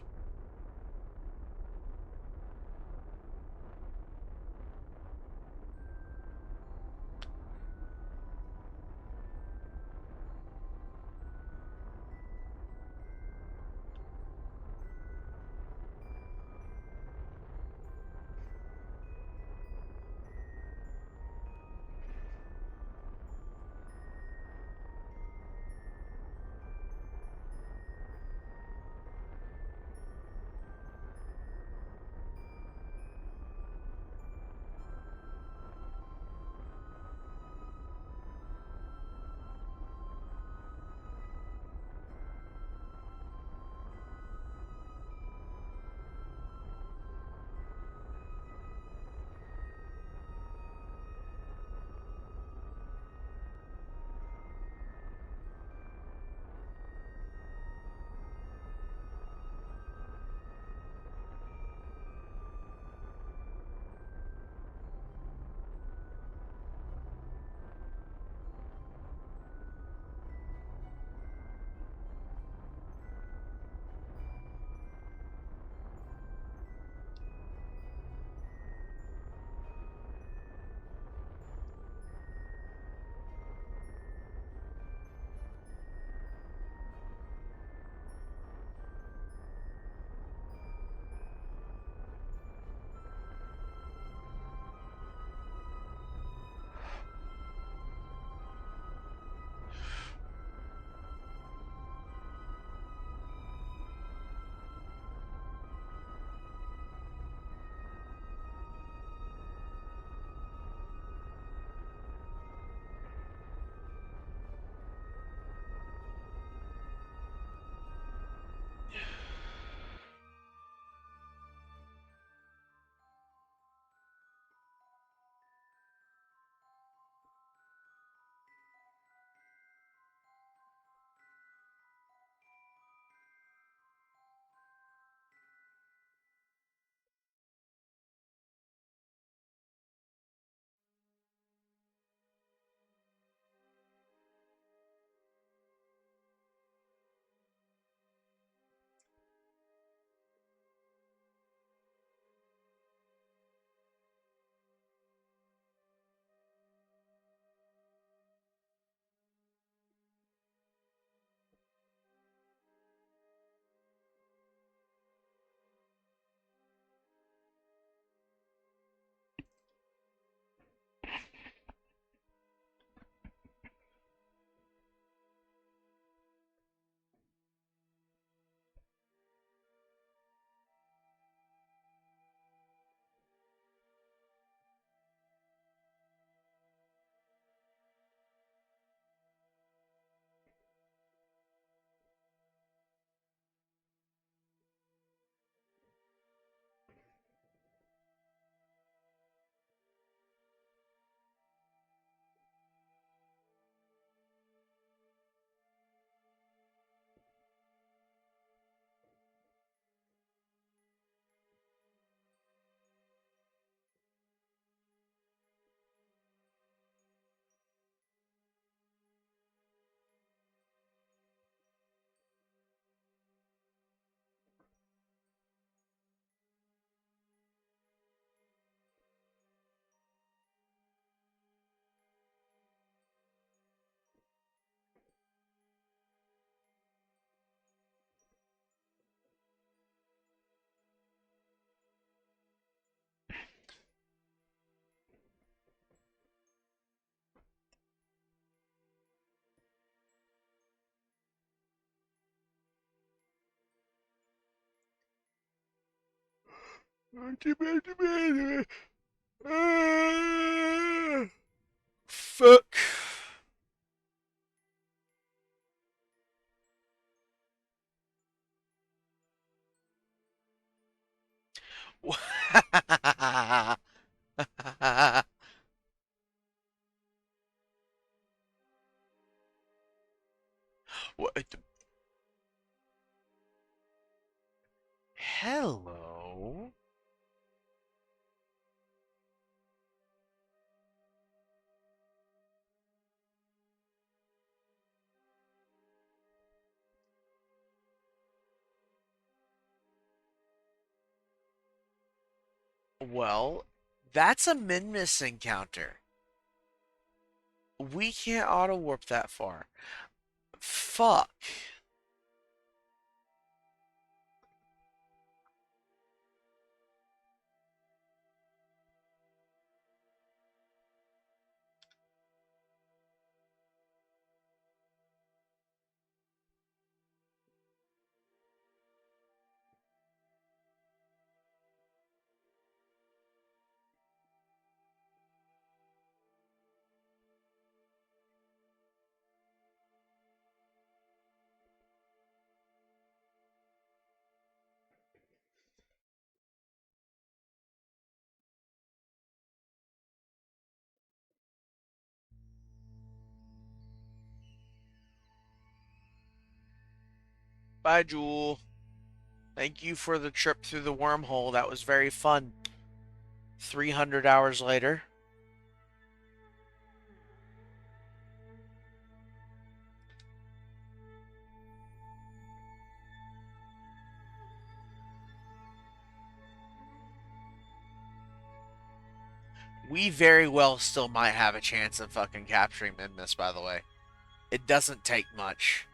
Fuck. What? Hello. Well, that's a Minmus encounter. We can't auto warp that far. Fuck. Bye, Jool. Thank you for the trip through the wormhole. That was very fun. 300 hours later. We very well still might have a chance of fucking capturing Minmus, by the way. It doesn't take much.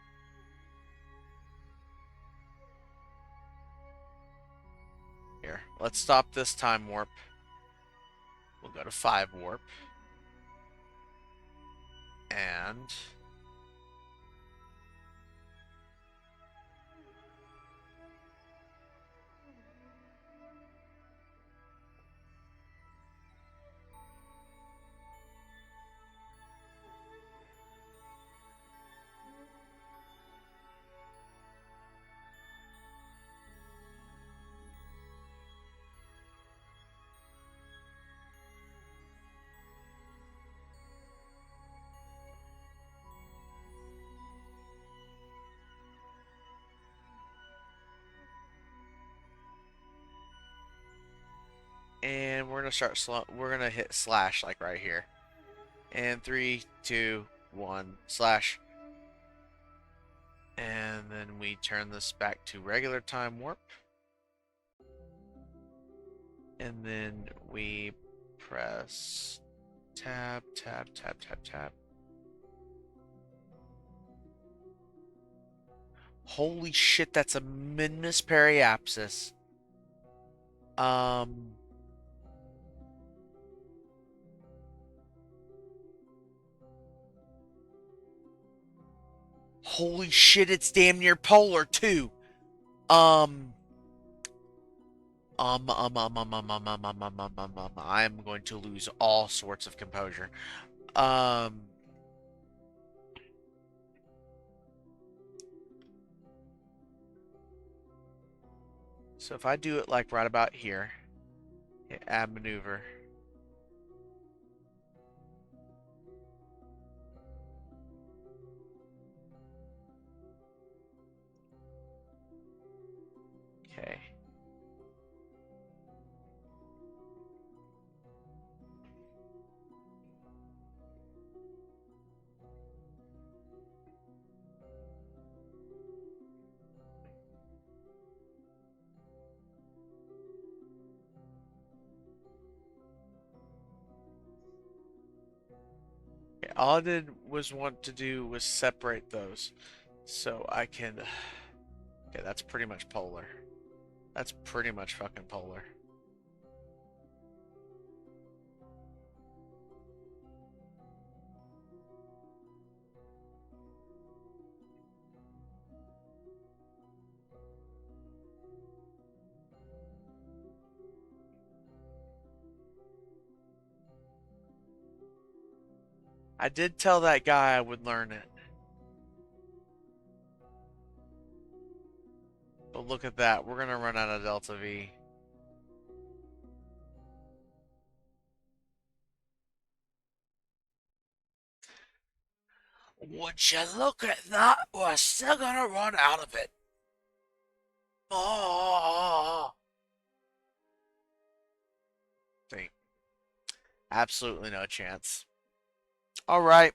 Here, let's stop this time warp. We'll go to 5 warp. And we're gonna start slow. We're gonna hit slash like right here. And 3, 2, 1, slash. And then we turn this back to regular time warp. And then we press tab, tab, tab, tab, tab. Holy shit, that's a Minmus periapsis. Holy shit, it's damn near polar too. I am going to lose all sorts of composure. So if I do it like right about here, hit add maneuver. Okay. All I did was want to do was separate those so I can. Okay, that's pretty much polar. That's pretty much fucking polar. I did tell that guy I would learn it. But look at that. We're going to run out of Delta V. Would you look at that? We're still going to run out of it. Oh. Think. Absolutely no chance. All right.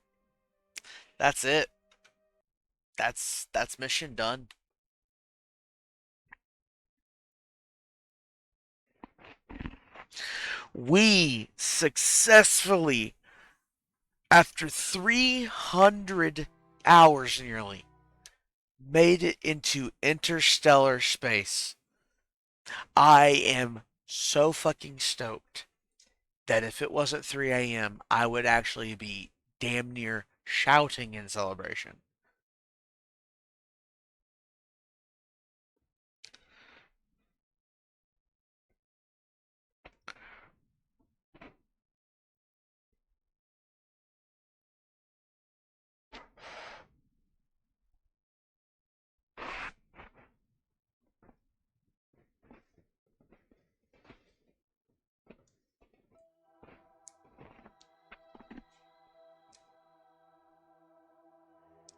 That's it. That's mission done. We successfully, after 300 hours nearly, made it into interstellar space. I am so fucking stoked that if it wasn't 3 a.m., I would actually be damn near shouting in celebration.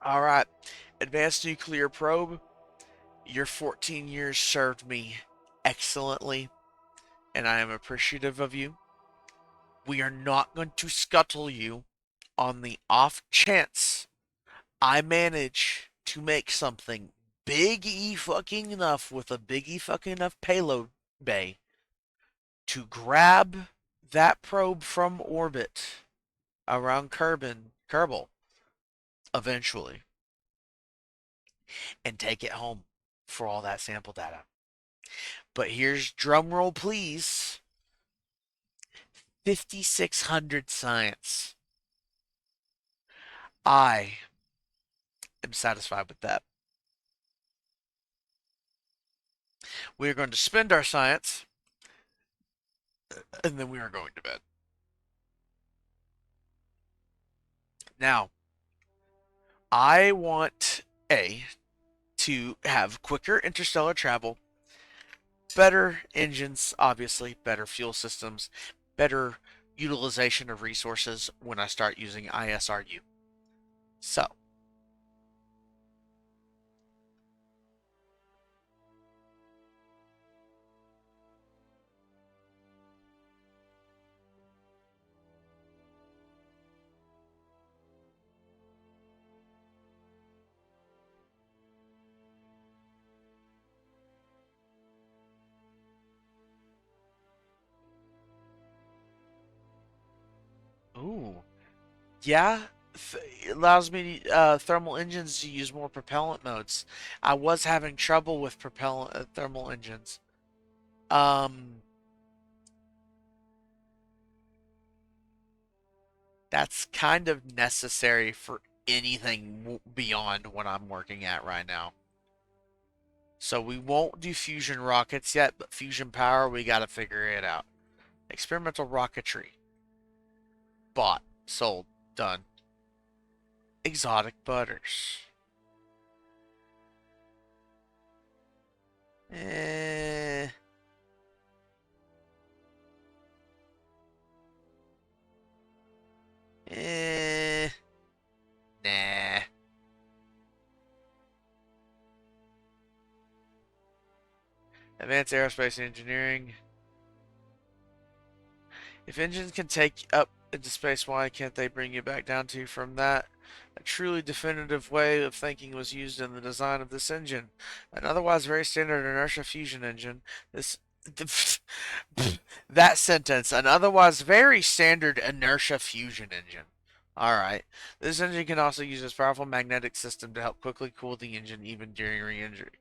All right, advanced nuclear probe. Your 14 years served me excellently, and I am appreciative of you. We are not going to scuttle you on the off chance I manage to make something big E fucking enough with a big E fucking enough payload bay to grab that probe from orbit around Kerbol eventually and take it home for all that sample data. But here's drum roll please. 5600 science. I am satisfied with that. We are going to spend our science and then we are going to bed. Now, I want A to have quicker interstellar travel, better engines, obviously, better fuel systems, better utilization of resources when I start using ISRU. So, ooh, yeah, it allows me thermal engines to use more propellant modes. I was having trouble with propellant thermal engines. Um, that's kind of necessary for anything beyond what I'm working at right now. So we won't do fusion rockets yet, but fusion power, we gotta figure it out. Experimental rocketry. Bought. Sold. Done. Exotic butters. Eh. Eh. Nah. Advanced aerospace engineering. If engines can take up into space, why can't they bring you back down to from that? A truly definitive way of thinking was used in the design of this engine. An otherwise very standard inertia fusion engine. This that sentence, an otherwise very standard inertia fusion engine. Alright. This engine can also use its powerful magnetic system to help quickly cool the engine even during re-injury.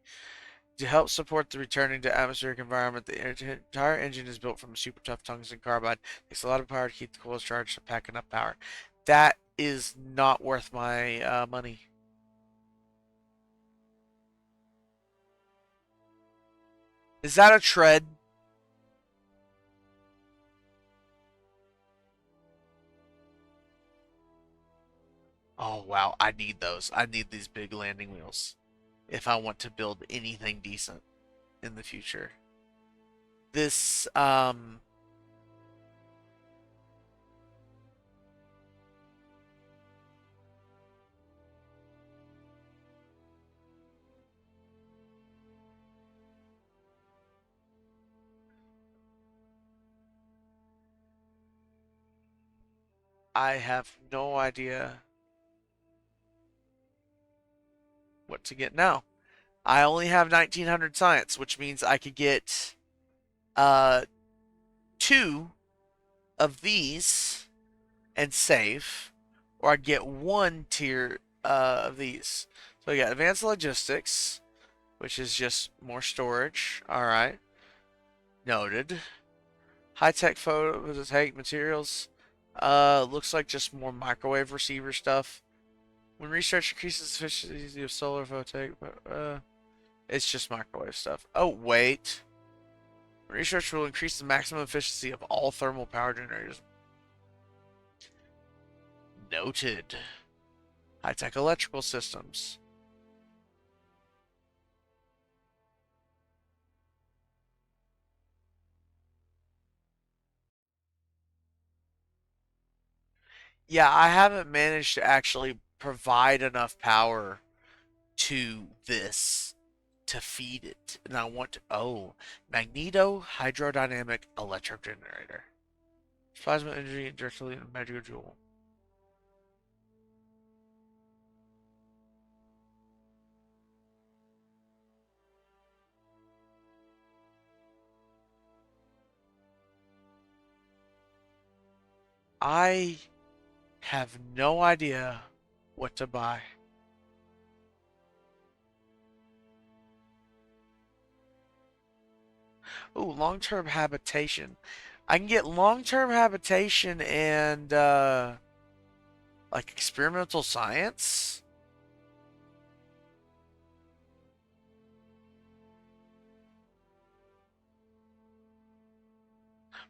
To help support the returning to atmospheric environment, the entire engine is built from super tough tungsten carbide. It takes a lot of power to keep the coils charged to pack enough power. That is not worth my money. Is that a tread? Oh wow, I need those. I need these big landing wheels if I want to build anything decent in the future. This I have no idea what to get now. I only have 1900 science, which means I could get uh two of these and save, or I'd get one tier of these. So we got advanced logistics, which is just more storage. All right, noted. High tech photovoltaic materials. Looks like just more microwave receiver stuff. When research increases efficiency of solar photovoltaic, it's just microwave stuff. Oh wait, research will increase the maximum efficiency of all thermal power generators. Noted. High tech electrical systems. Yeah, I haven't managed to actually provide enough power to this to feed it. And I want to, oh, magneto hydrodynamic electric generator. Plasma energy directly in megajoule. I have no idea what to buy. Ooh, long-term habitation. I can get long-term habitation and like experimental science.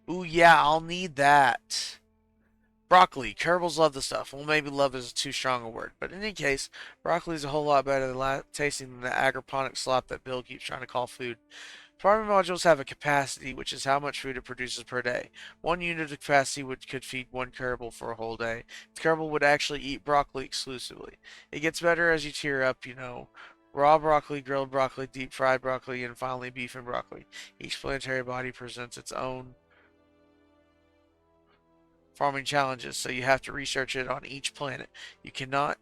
Ooh, yeah, I'll need that. Broccoli. Kerbals love the stuff. Well, maybe love is too strong a word. But in any case, broccoli is a whole lot better than tasting than the agroponic slop that Bill keeps trying to call food. Farming modules have a capacity, which is how much food it produces per day. One unit of capacity could feed one Kerbal for a whole day. The Kerbal would actually eat broccoli exclusively. It gets better as you tier up, you know. Raw broccoli, grilled broccoli, deep fried broccoli, and finally beef and broccoli. Each planetary body presents its own farming challenges, so you have to research it on each planet. You cannot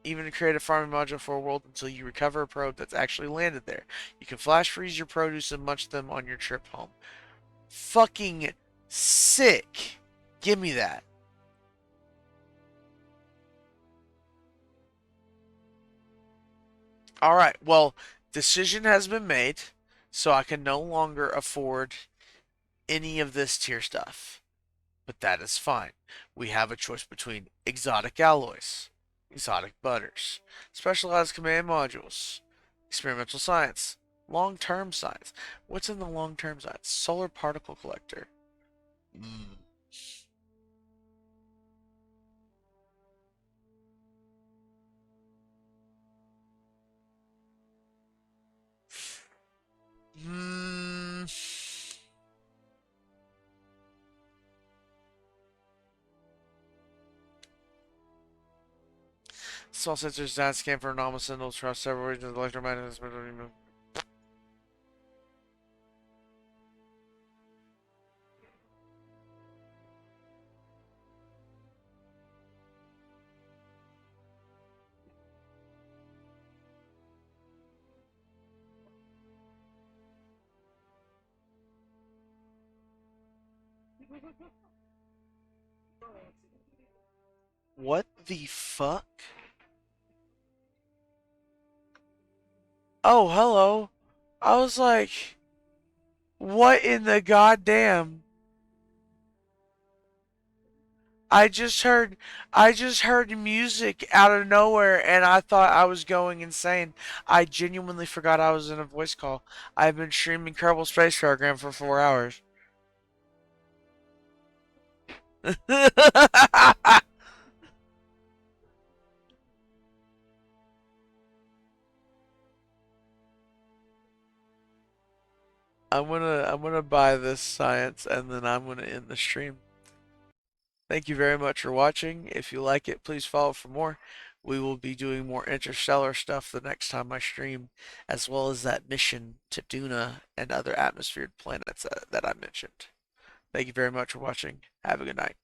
even create a farming module for a world until you recover a probe that's actually landed there. You can flash freeze your produce and munch them on your trip home. Fucking sick. Give me that. Alright, well, decision has been made, so I can no longer afford any of this tier stuff. But that is fine. We have a choice between exotic alloys, exotic butters, specialized command modules, experimental science, long term science. What's in the long term science? Solar particle collector. Mm. Hmm. Small sensors that scan for anomalous signals across several regions of the electromagnetic spectrum. What the fuck? Oh, hello. I was like, what in the goddamn? I just heard I just heard music out of nowhere and I thought I was going insane. I genuinely forgot I was in a voice call. I've been streaming Kerbal Space Program for 4 hours. I'm gonna buy this science and then I'm gonna end the stream. Thank you very much for watching. If you like it, please follow for more. We will be doing more interstellar stuff the next time I stream, as well as that mission to Duna and other atmosphered planets that I mentioned. Thank you very much for watching. Have a good night.